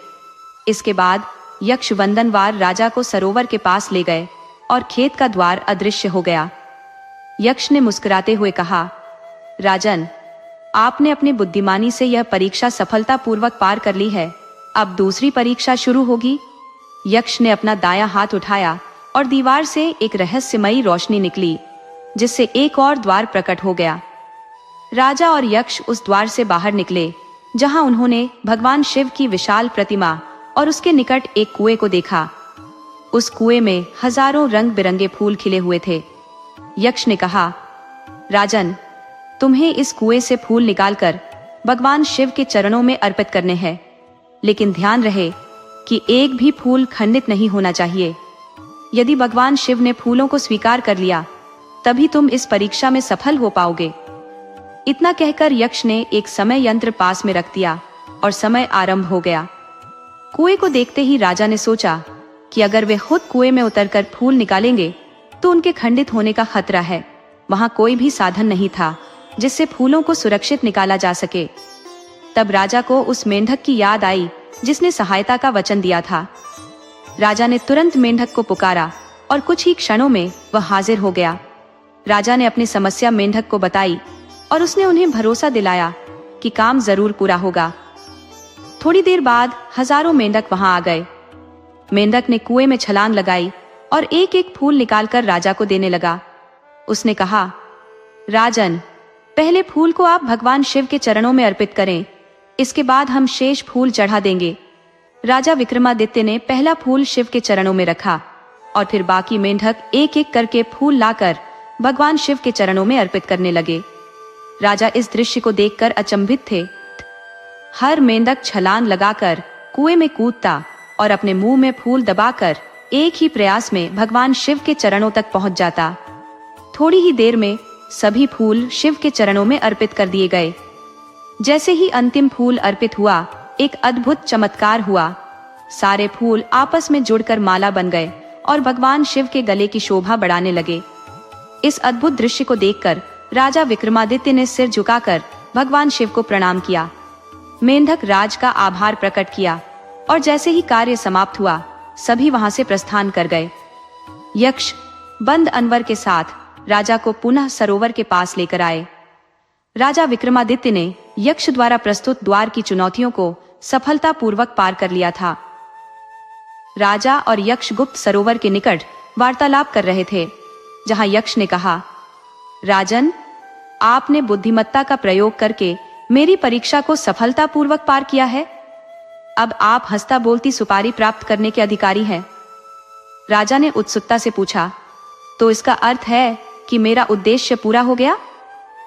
इसके बाद यक्ष वंदनवार राजा को सरोवर के पास ले गए और खेत का द्वार अदृश्य हो गया। यक्ष ने मुस्कुराते हुए कहा, राजन, आपने अपनी बुद्धिमानी से यह परीक्षा सफलतापूर्वक पार कर ली है। अब दूसरी परीक्षा शुरू होगी। यक्ष ने अपना दायां हाथ उठाया और दीवार से एक रहस्यमयी रोशनी निकली, जिससे एक और द्वार प्रकट हो गया। राजा और यक्ष उस द्वार से बाहर निकले, जहां उन्होंने भगवान शिव की विशाल प्रतिमा और उसके निकट एक कुएं को देखा। उस कुएं में हजारों रंग बिरंगे फूल खिले हुए थे। यक्ष ने कहा, राजन, तुम्हें इस कुएं से फूल निकालकर भगवान शिव के चरणों में अर्पित करने हैं, लेकिन ध्यान रहे कि एक भी फूल खंडित नहीं होना चाहिए। यदि भगवान शिव ने फूलों को स्वीकार कर लिया तभी तुम इस परीक्षा में सफल हो पाओगे। इतना कहकर यक्ष ने एक समय यंत्र पास में रख दिया और समय आरंभ हो गया। कुएं को देखते ही राजा ने सोचा कि अगर वे खुद कुएं में उतरकर फूल निकालेंगे तो उनके खंडित होने का खतरा है। वहां कोई भी साधन नहीं था जिससे फूलों को सुरक्षित निकाला जा सके। तब राजा को उस मेंढक की याद आई जिसने सहायता का वचन दिया था। राजा ने तुरंत मेंढक को पुकारा और कुछ ही क्षणों में वह हाजिर हो गया। राजा ने अपनी समस्या मेंढक को बताई और उसने उन्हें भरोसा दिलाया कि काम जरूर पूरा होगा। थोड़ी देर बाद हजारों मेंढक वहां आ गए। मेंढक ने कुएं में छलांग लगाई और एक एक फूल निकालकर राजा को देने लगा। उसने कहा, राजन, पहले फूल को आप भगवान शिव के चरणों में अर्पित करें, इसके बाद हम शेष फूल चढ़ा देंगे। राजा विक्रमादित्य ने पहला फूल शिव के चरणों में रखा और फिर बाकी मेंढक एक एक करके फूल लाकर भगवान शिव के चरणों में अर्पित करने लगे। राजा इस दृश्य को देखकर अचंभित थे। हर मेंढक छलांग लगाकर कुएं में कूदता और अपने मुंह में फूल दबाकर एक ही प्रयास में भगवान शिव के चरणों तक पहुंच जाता। थोड़ी ही देर में सभी फूल शिव के चरणों में अर्पित कर दिए गए। जैसे ही अंतिम फूल अर्पित हुआ, एक अद्भुत चमत्कार हुआ। सारे फूल आपस में जुड़कर माला बन गए और भगवान शिव के गले की शोभा बढ़ाने लगे। इस अद्भुत दृश्य को देखकर राजा विक्रमादित्य ने सिर झुकाकर भगवान शिव को प्रणाम किया। मेंढक राज का आभार प्रकट किया और जैसे ही कार्य समाप्त हुआ, सभी वहां से प्रस्थान कर गए। यक्ष बंद अनवर के साथ राजा को पुनः सरोवर के पास लेकर आए। राजा विक्रमादित्य ने यक्ष द्वारा प्रस्तुत द्वार की चुनौतियों को सफलतापूर्वक पार कर लिया था। राजा और यक्ष गुप्त सरोवर के निकट वार्तालाप कर रहे थे, जहां यक्ष ने कहा, राजन, आपने बुद्धिमत्ता का प्रयोग करके मेरी परीक्षा को सफलतापूर्वक पार किया है। अब आप हंसता बोलती सुपारी प्राप्त करने के अधिकारी हैं। राजा ने उत्सुकता से पूछा, तो इसका अर्थ है कि मेरा उद्देश्य पूरा हो गया?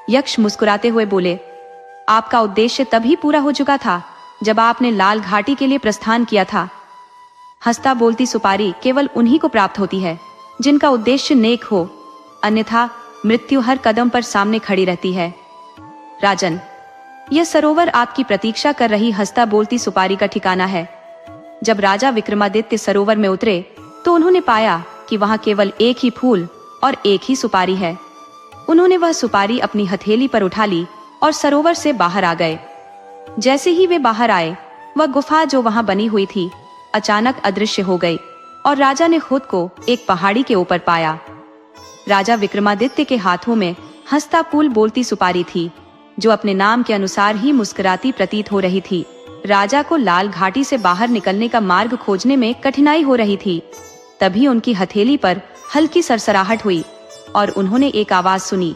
यक्ष मुस्कुराते हुए बोले, आपका उद्देश्य तभी पूरा हो चुका था जब आपने लाल घाटी के लिए प्रस्थान किया था। हंसता बोलती सुपारी केवल उन्हीं को प्राप्त होती है जिनका उद्देश्य नेक हो, अन्यथा मृत्यु हर कदम पर सामने खड़ी रहती है। राजन, यह सरोवर आपकी प्रतीक्षा कर रही हंसता बोलती सुपारी का ठिकाना है। जब राजा विक्रमादित्य सरोवर में उतरे तो उन्होंने पाया कि वहां केवल एक ही फूल और एक ही सुपारी है। उन्होंने वह सुपारी अपनी हथेली पर उठा ली और सरोवर से बाहर आ गए। जैसे ही वे बाहर आए, वह गुफा जो वहां बनी हुई थी अचानक अदृश्य हो गई और राजा ने खुद को एक पहाड़ी के ऊपर पाया। राजा विक्रमादित्य के हाथों में हंसता फूल बोलती सुपारी थी, जो अपने नाम के अनुसार ही मुस्कुराती प्रतीत हो रही थी। राजा को लाल घाटी से बाहर निकलने का मार्ग खोजने में कठिनाई हो रही थी। तभी उनकी हथेली पर हल्की सरसराहट हुई और उन्होंने एक आवाज सुनी।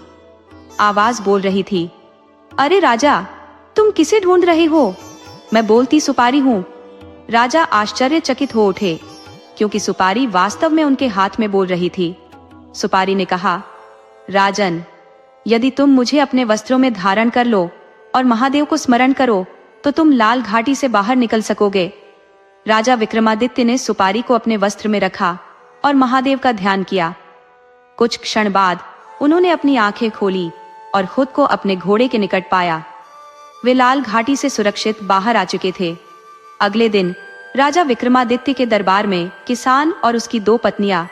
आवाज बोल रही थी, अरे राजा, तुम किसे ढूंढ रहे हो? मैं बोलती सुपारी हूँ। राजा आश्चर्यचकित हो उठे, क्योंकि सुपारी वास्तव में उनके हाथ में बोल रही थी। सुपारी ने कहा, राजन, यदि तुम मुझे अपने वस्त्रों में धारण कर लो और महादेव को स्मरण करो तो तुम लाल घाटी से बाहर निकल सकोगे। राजा विक्रमादित्य ने सुपारी को अपने वस्त्र में रखा और महादेव का ध्यान किया। कुछ क्षण बाद उन्होंने अपनी आंखें खोली और खुद को अपने घोड़े के निकट पाया। वे लाल घाटी से सुरक्षित बाहर आ चुके थे। अगले दिन राजा विक्रमादित्य के दरबार में किसान और उसकी दो पत्नियां,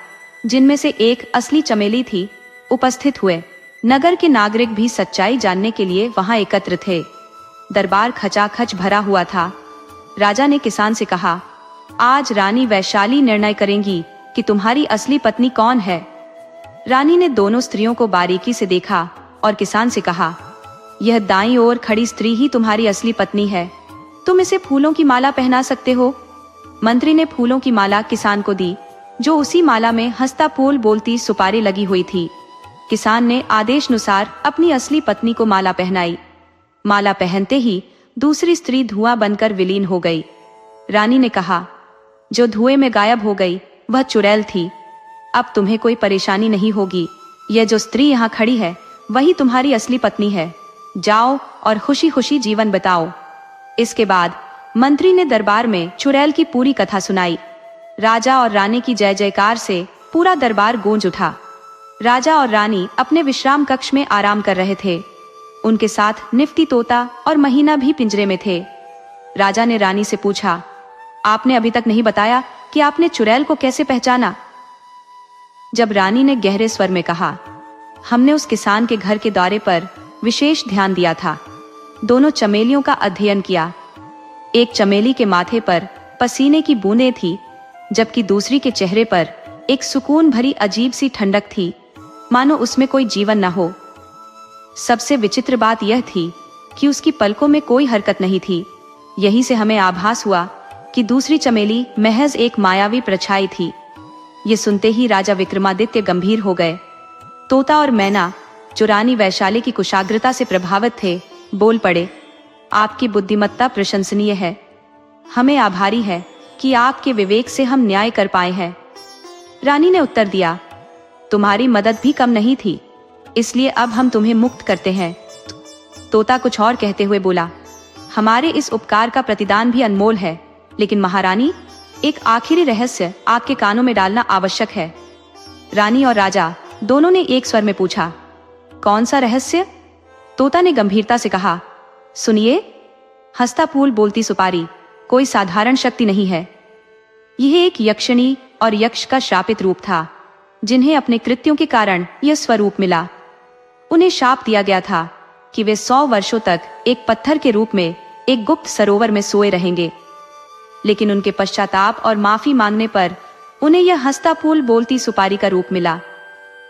जिनमें से एक असली चमेली थी, उपस्थित हुए। नगर के नागरिक भी सच्चाई जानने के लिए वहां एकत्र थे। दरबार खचाखच भरा हुआ था। राजा ने किसान से कहा, आज रानी वैशाली निर्णय करेंगी कि तुम्हारी असली पत्नी कौन है। रानी ने दोनों स्त्रियों को बारीकी से देखा और किसान से कहा, यह दाईं ओर खड़ी स्त्री ही तुम्हारी असली पत्नी है। तुम इसे फूलों की माला पहना सकते हो। मंत्री ने फूलों की माला किसान को दी, जो उसी माला में हंसता फूल बोलती सुपारी लगी हुई थी। किसान ने आदेशानुसार अपनी असली पत्नी को माला पहनाई। माला पहनते ही दूसरी स्त्री धुआं बनकर विलीन हो गई। रानी ने कहा, जो धुएं में गायब हो गई वह चुड़ैल थी। अब तुम्हें कोई परेशानी नहीं होगी। यह जो स्त्री यहाँ खड़ी है वही तुम्हारी असली पत्नी है। जाओ और खुशी खुशी जीवन बिताओ। इसके बाद मंत्री ने दरबार में चुड़ैल की पूरी कथा सुनाई। राजा और रानी की जय जयकार से पूरा दरबार गूंज उठा। राजा और रानी अपने विश्राम कक्ष में आराम कर रहे थे। उनके साथ निफ्टी तोता और महीना भी पिंजरे में थे। राजा ने रानी से पूछा, आपने अभी तक नहीं बताया कि आपने चुड़ैल को कैसे पहचाना? जब रानी ने गहरे स्वर में कहा, हमने उस किसान के घर के दौरे पर विशेष ध्यान दिया था। दोनों चमेलियों का अध्ययन किया। एक चमेली के माथे पर पसीने की बूंदें थी, जबकि दूसरी के चेहरे पर एक सुकून भरी अजीब सी ठंडक थी, मानो उसमें कोई जीवन न हो। सबसे विचित्र बात यह थी कि उसकी पलकों में कोई हरकत नहीं थी। यही से हमें आभास हुआ कि दूसरी चमेली महज एक मायावी परछाई थी। ये सुनते ही राजा विक्रमादित्य गंभीर हो गए। तोता और मैना, जो रानी वैशाली की कुशाग्रता से प्रभावित थे, बोल पड़े, आपकी बुद्धिमत्ता प्रशंसनीय है। हमें आभारी है कि आपके विवेक से हम न्याय कर पाए हैं। रानी ने उत्तर दिया, तुम्हारी मदद भी कम नहीं थी, इसलिए अब हम तुम्हें मुक्त करते हैं। तोता कुछ और कहते हुए बोला, हमारे इस उपकार का प्रतिदान भी अनमोल है, लेकिन महारानी, एक आखिरी रहस्य आपके कानों में डालना आवश्यक है। रानी और राजा दोनों ने एक स्वर में पूछा, कौन सा रहस्य? तोता ने गंभीरता से कहा, सुनिए, हंसता फूल बोलती सुपारी कोई साधारण शक्ति नहीं है। यह एक यक्षिणी और यक्ष का श्रापित रूप था, जिन्हें अपने कृत्यों के कारण यह स्वरूप मिला। उन्हें शाप दिया गया था कि वे 100 वर्षों तक एक पत्थर के रूप में एक गुप्त सरोवर में सोए रहेंगे। लेकिन उनके पश्चाताप और माफी मांगने पर उन्हें यह हंसता फूल बोलती सुपारी का रूप मिला।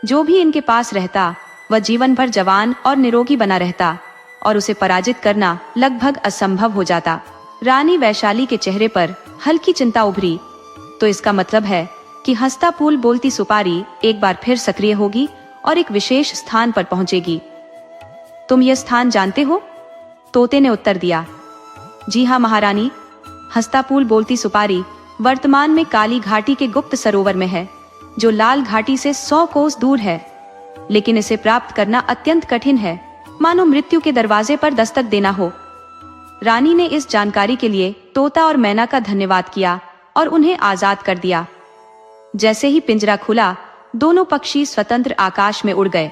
जो भी इनके पास रहता वह जीवन भर जवान और निरोगी बना रहता और उसे पराजित करना लगभग असंभव हो जाता। रानी वैशाली के चेहरे पर हल्की चिंता उभरी। तो इसका मतलब है कि हंसता फूल बोलती सुपारी एक बार फिर सक्रिय होगी और एक विशेष स्थान पर पहुंचेगी। तुम यह स्थान जानते हो? तोते ने उत्तर दिया, जी हाँ महारानी। हंसता फूल बोलती सुपारी वर्तमान में काली घाटी के गुप्त सरोवर में है, जो लाल घाटी से 100 कोस दूर है। लेकिन इसे प्राप्त करना अत्यंत कठिन है, मानो मृत्यु के दरवाजे पर दस्तक देना हो। रानी ने इस जानकारी के लिए तोता और मैना का धन्यवाद किया और उन्हें आजाद कर दिया। जैसे ही पिंजरा खुला, दोनों पक्षी स्वतंत्र आकाश में उड़ गए।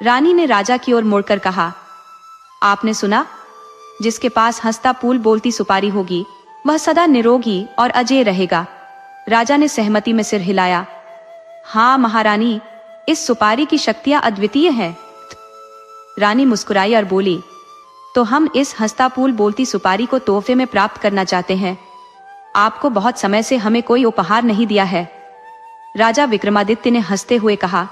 रानी ने राजा की ओर मुड़कर कहा, आपने सुना? जिसके पास हंसता फूल बोलती सुपारी होगी, वह सदा निरोगी और अजय रहेगा। राजा ने सहमति में सिर हिलाया। हाँ महारानी, इस सुपारी की शक्तियां अद्वितीय हैं। रानी मुस्कुराई और बोली, तो हम इस हंसता फूल बोलती सुपारी को तोहफे में प्राप्त करना चाहते हैं। आपको बहुत समय से हमें कोई उपहार नहीं दिया है। राजा विक्रमादित्य ने हंसते हुए कहा,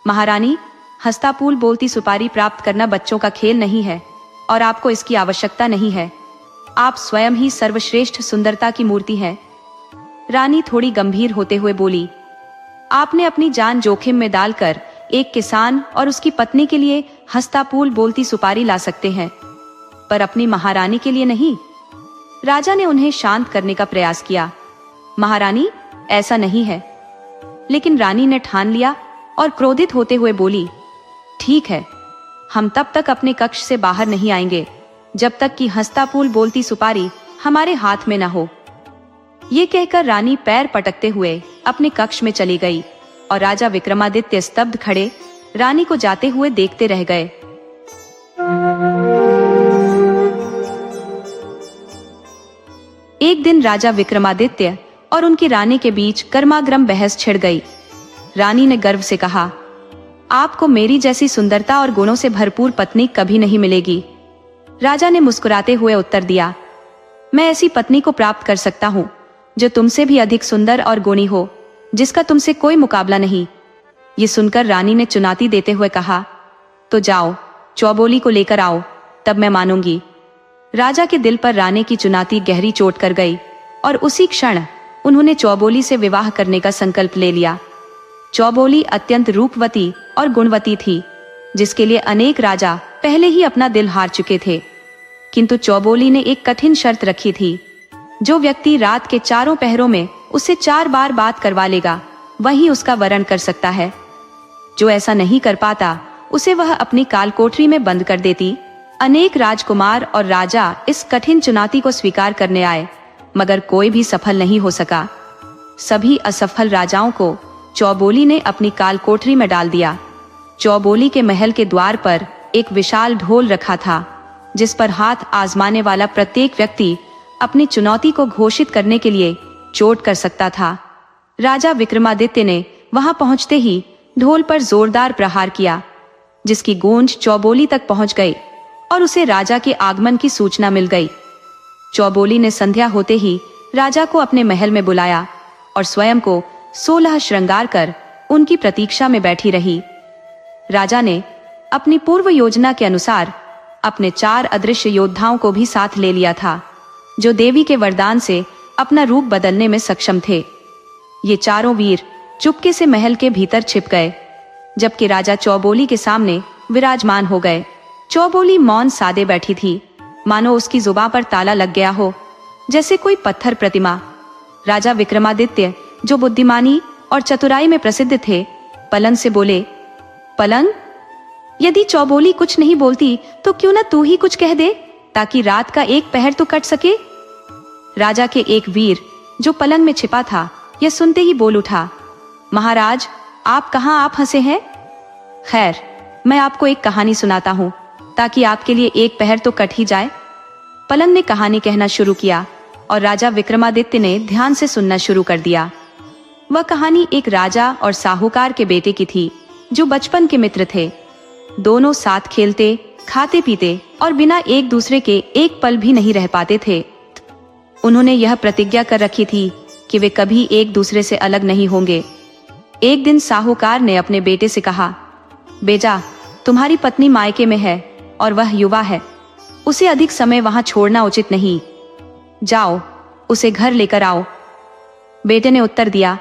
महारानी, हंसता फूल बोलती सुपारी प्राप्त करना बच्चों का खेल नहीं है और आपको इसकी आवश्यकता नहीं है। आप स्वयं ही सर्वश्रेष्ठ सुंदरता की मूर्ति हैं। रानी थोड़ी गंभीर होते हुए बोली, आपने अपनी जान जोखिम में डालकर एक किसान और उसकी पत्नी के लिए हंसता फूल बोलती सुपारी ला सकते हैं, पर अपनी महारानी के लिए नहीं। राजा ने उन्हें शांत करने का प्रयास किया। महारानी, ऐसा नहीं है। लेकिन रानी ने ठान लिया और क्रोधित होते हुए बोली, ठीक है, हम तब तक अपने कक्ष से बाहर नहीं आएंगे जब तक कि हंसता फूल बोलती सुपारी हमारे हाथ में न हो। ये कहकर रानी पैर पटकते हुए अपने कक्ष में चली गई और राजा विक्रमादित्य स्तब्ध खड़े रानी को जाते हुए देखते रह गए। एक दिन राजा विक्रमादित्य और उनकी रानी के बीच गर्मागर्म बहस छिड़ गई। रानी ने गर्व से कहा, आपको मेरी जैसी सुंदरता और गुणों से भरपूर पत्नी कभी नहीं मिलेगी। राजा ने मुस्कुराते हुए उत्तर दिया, मैं ऐसी पत्नी को प्राप्त कर सकता हूँ जो तुमसे भी अधिक सुंदर और गुणी हो, जिसका तुमसे कोई मुकाबला नहीं। ये सुनकर रानी ने चुनौती देते हुए कहा, तो जाओ, चौबोली को लेकर आओ, तब मैं मानूंगी। राजा के दिल पर रानी की चुनौती गहरी चोट कर गई और उसी क्षण उन्होंने चौबोली से विवाह करने का संकल्प ले लिया। चौबोली अत्यंत रूपवती और गुणवती थी, जिसके लिए अनेक राजा पहले ही अपना दिल हार चुके थे। किंतु चौबोली ने एक कठिन शर्त रखी थी, जो व्यक्ति रात के चारों पहरों में उससे 4 बार बात करवा लेगा, वही उसका वरण कर सकता है। जो ऐसा नहीं कर पाता, उसे वह अपनी काल कोठरी में बंद कर देती अनेक राजकुमार और राजा इस कठिन चुनौती को स्वीकार करने आए, मगर कोई भी सफल नहीं हो सका। सभी असफल राजाओं को चौबोली ने अपनी काल कोठरी में डाल दिया। चौबोली के महल के द्वार पर एक विशाल ढोल रखा था, जिस पर हाथ आजमाने वाला प्रत्येक व्यक्ति अपनी चुनौती को घोषित करने के लिए चोट कर सकता था। राजा विक्रमादित्य ने वहां पहुंचते ही ढोल पर जोरदार प्रहार किया, जिसकी गूंज चौबोली तक पहुंच गई और उसे राजा के आगमन की सूचना मिल गई। चौबोली ने संध्या होते ही राजा को अपने महल में बुलाया और स्वयं को 16 श्रृंगार कर उनकी प्रतीक्षा में बैठी रही। राजा ने अपनी पूर्व योजना के अनुसार अपने 4 अदृश्य योद्धाओं को भी साथ ले लिया था, जो देवी के वरदान से अपना रूप बदलने में सक्षम थे। ये चारों वीर चुपके से महल के भीतर छिप गए, जबकि राजा चौबोली के सामने विराजमान हो गए। चौबोली मौन सादे बैठी थी, मानो उसकी जुबान पर ताला लग गया हो, जैसे कोई पत्थर प्रतिमा। राजा विक्रमादित्य, जो बुद्धिमानी और चतुराई में प्रसिद्ध थे, पलंग से बोले, पलंग, यदि चौबोली कुछ नहीं बोलती तो क्यों न तू ही कुछ कह दे, ताकि रात का एक पहर तो कट सके। राजा के एक वीर, जो पलंग में छिपा था, यह सुनते ही बोल उठा, महाराज, आप कहाँ आप हंसे हैं? खैर, मैं आपको एक कहानी सुनाता हूँ, ताकि आपके लिए एक पहर तो कट ही जाए। पलंग ने कहानी कहना शुरू किया और राजा विक्रमादित्य ने ध्यान से सुनना शुरू कर दिया। वह कहानी एक राजा और साहूकार के बेटे की थी, जो बचपन के मित्र थे। दोनों साथ खेलते, खाते पीते और बिना एक दूसरे के एक पल भी नहीं रह पाते थे। उन्होंने यह प्रतिज्ञा कर रखी थी कि वे कभी एक दूसरे से अलग नहीं होंगे। एक दिन साहूकार ने अपने बेटे से कहा, बेटा, तुम्हारी पत्नी मायके में है और वह युवा है, उसे अधिक समय वहां छोड़ना उचित नहीं। जाओ, उसे घर लेकर आओ। बेटे ने उत्तर दिया,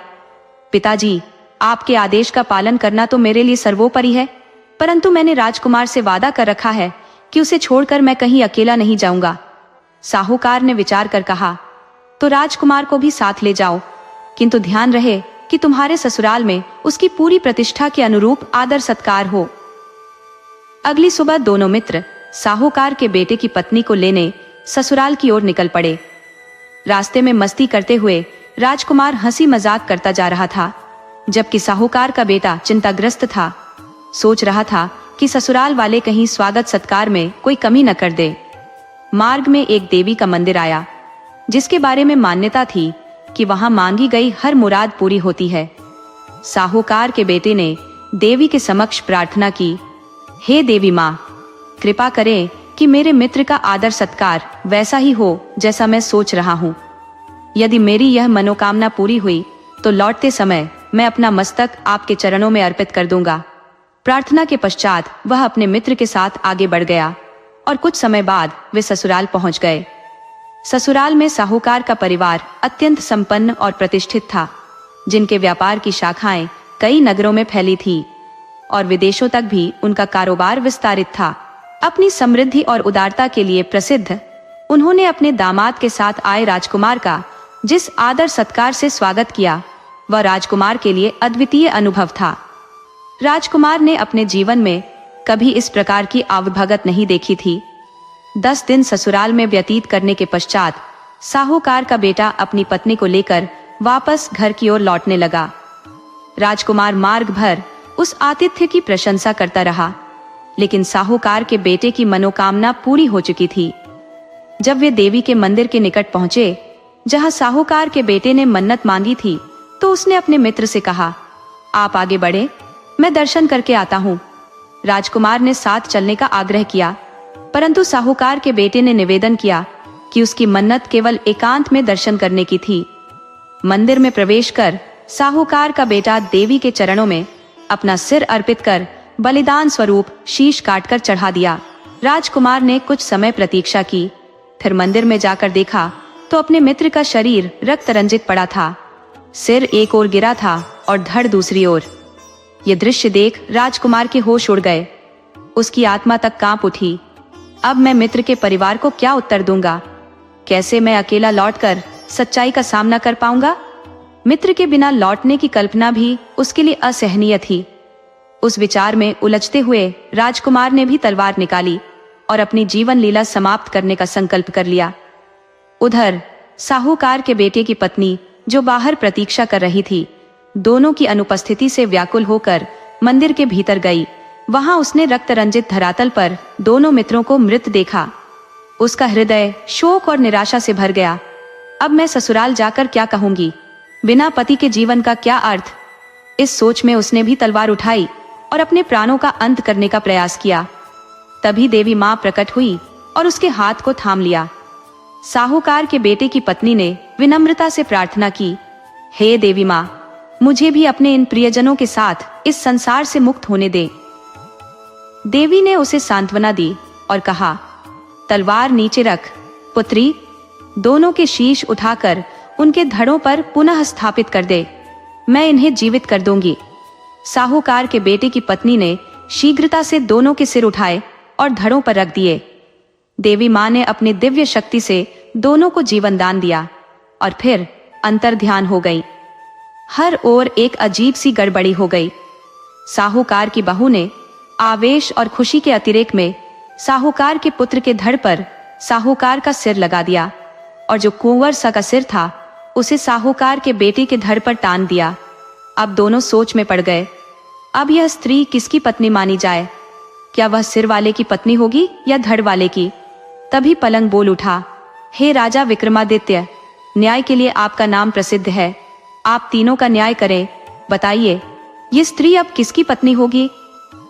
पिताजी, आपके आदेश का पालन करना तो मेरे लिए सर्वोपरि है, परंतु मैंने राजकुमार से वादा कर रखा है कि उसे छोड़कर मैं कहीं अकेला नहीं जाऊंगा। साहूकार ने विचार कर कहा, तो राजकुमार को भी साथ ले जाओ, किंतु ध्यान रहे कि तुम्हारे ससुराल में उसकी पूरी प्रतिष्ठा के अनुरूप आदर सत्कार हो। अगली सुबह दोनों मित्र साहूकार के बेटे की पत्नी को लेने ससुराल की ओर निकल पड़े। रास्ते में मस्ती करते हुए राजकुमार हंसी मजाक करता जा रहा था, जबकि साहूकार का बेटा चिंताग्रस्त था। सोच रहा था कि ससुराल वाले कहीं स्वागत सत्कार में कोई कमी न कर दे। मार्ग में एक देवी का मंदिर आया, जिसके बारे में मान्यता थी कि वहां मांगी गई हर मुराद पूरी होती है। साहूकार के बेटे ने देवी के समक्ष प्रार्थना की, हे देवी माँ, कृपा करें कि मेरे मित्र का आदर सत्कार वैसा ही हो जैसा मैं सोच रहा हूँ। यदि मेरी यह मनोकामना पूरी हुई तो लौटते समय मैं अपना मस्तक आपके चरणों में अर्पित कर दूंगा। प्रार्थना के पश्चात वह अपने मित्र के साथ आगे बढ़ गया और कुछ समय बाद वे ससुराल पहुंच गए। ससुराल में साहूकार का परिवार अत्यंत संपन्न और प्रतिष्ठित था, जिनके व्यापार की शाखाएं कई नगरों में फैली थी और विदेशों तक भी उनका कारोबार विस्तारित था। अपनी समृद्धि और उदारता के लिए प्रसिद्ध, उन्होंने अपने दामाद के साथ आए राजकुमार का जिस आदर सत्कार से स्वागत किया, वह राजकुमार के लिए अद्वितीय अनुभव था। राजकुमार ने अपने जीवन में कभी इस प्रकार की आवभगत नहीं देखी थी। 10 दिन ससुराल में व्यतीत करने के पश्चात साहूकार का बेटा अपनी पत्नी को लेकर वापस घर की ओर लौटने लगा। राजकुमार मार्ग भर उस आतिथ्य की प्रशंसा करता रहा, लेकिन साहूकार के बेटे की मनोकामना पूरी हो चुकी थी। जब वे देवी के मंदिर के निकट पहुंचे, जहां साहूकार के बेटे ने मन्नत मांगी थी, तो उसने अपने मित्र से कहा, आप आगे बढ़े, मैं दर्शन करके आता हूँ। राजकुमार ने साथ चलने का आग्रह किया, परंतु साहूकार के बेटे ने निवेदन किया कि उसकी मन्नत केवल एकांत में दर्शन करने की थी। मंदिर में प्रवेश कर साहूकार का बेटा देवी के चरणों में अपना सिर अर्पित कर बलिदान स्वरूप शीश काटकर चढ़ा दिया। राजकुमार ने कुछ समय प्रतीक्षा की, फिर मंदिर में जाकर देखा तो अपने मित्र का शरीर रक्त रंजित पड़ा था। सिर एक ओर गिरा था और धड़ दूसरी ओर। ये दृश्य देख राजकुमार के होश उड़ गए। उसकी आत्मा तक कांप उठी। अब मैं मित्र के परिवार को क्या उत्तर दूंगा? कैसे मैं अकेला लौटकर सच्चाई का सामना कर पाऊंगा? मित्र के बिना लौटने की कल्पना भी उसके लिए असहनीय थी। उस विचार में उलझते हुए राजकुमार ने भी तलवार निकाली और अपनी जीवन लीला समाप्त करने का संकल्प कर लिया। उधर साहूकार के बेटे की पत्नी, जो बाहर प्रतीक्षा कर रही थी, दोनों की अनुपस्थिति से व्याकुल होकर मंदिर के भीतर गई। वहां उसने रक्त रंजित धरातल पर दोनों मित्रों को मृत देखा। उसका हृदय शोक और निराशा से भर गया। अब मैं ससुराल जाकर क्या कहूंगी? बिना पति के जीवन का क्या अर्थ? इस सोच में उसने भी तलवार उठाई और अपने प्राणों का अंत करने का प्रयास किया। तभी देवी मां प्रकट हुई और उसके हाथ को थाम लिया। साहूकार के बेटे की पत्नी ने विनम्रता से प्रार्थना की, हे देवी मां, मुझे भी अपने इन प्रियजनों के साथ इस संसार से मुक्त होने दे। देवी ने उसे सांत्वना दी और कहा, तलवार नीचे रख पुत्री, दोनों के शीश उठाकर उनके धड़ों पर पुनः स्थापित कर दे, मैं इन्हें जीवित कर दूंगी। साहूकार के बेटे की पत्नी ने शीघ्रता से दोनों के सिर उठाए और धड़ों पर रख दिए। देवी मां ने अपनी दिव्य शक्ति से दोनों को जीवन दान दिया और फिर अंतर ध्यान हो गई। हर ओर एक अजीब सी गड़बड़ी हो गई। साहूकार की बहू ने आवेश और खुशी के अतिरेक में साहूकार के पुत्र के धड़ पर साहूकार का सिर लगा दिया और जो कुंवर सा का सिर था उसे साहूकार के बेटे के धड़ पर टान दिया। अब दोनों सोच में पड़ गए, अब यह स्त्री किसकी पत्नी मानी जाए? क्या वह सिर वाले की पत्नी होगी या धड़ वाले की? तभी पलंग बोल उठा, हे राजा विक्रमादित्य, न्याय के लिए आपका नाम प्रसिद्ध है, आप तीनों का न्याय करें। बताइए, ये स्त्री अब किसकी पत्नी होगी?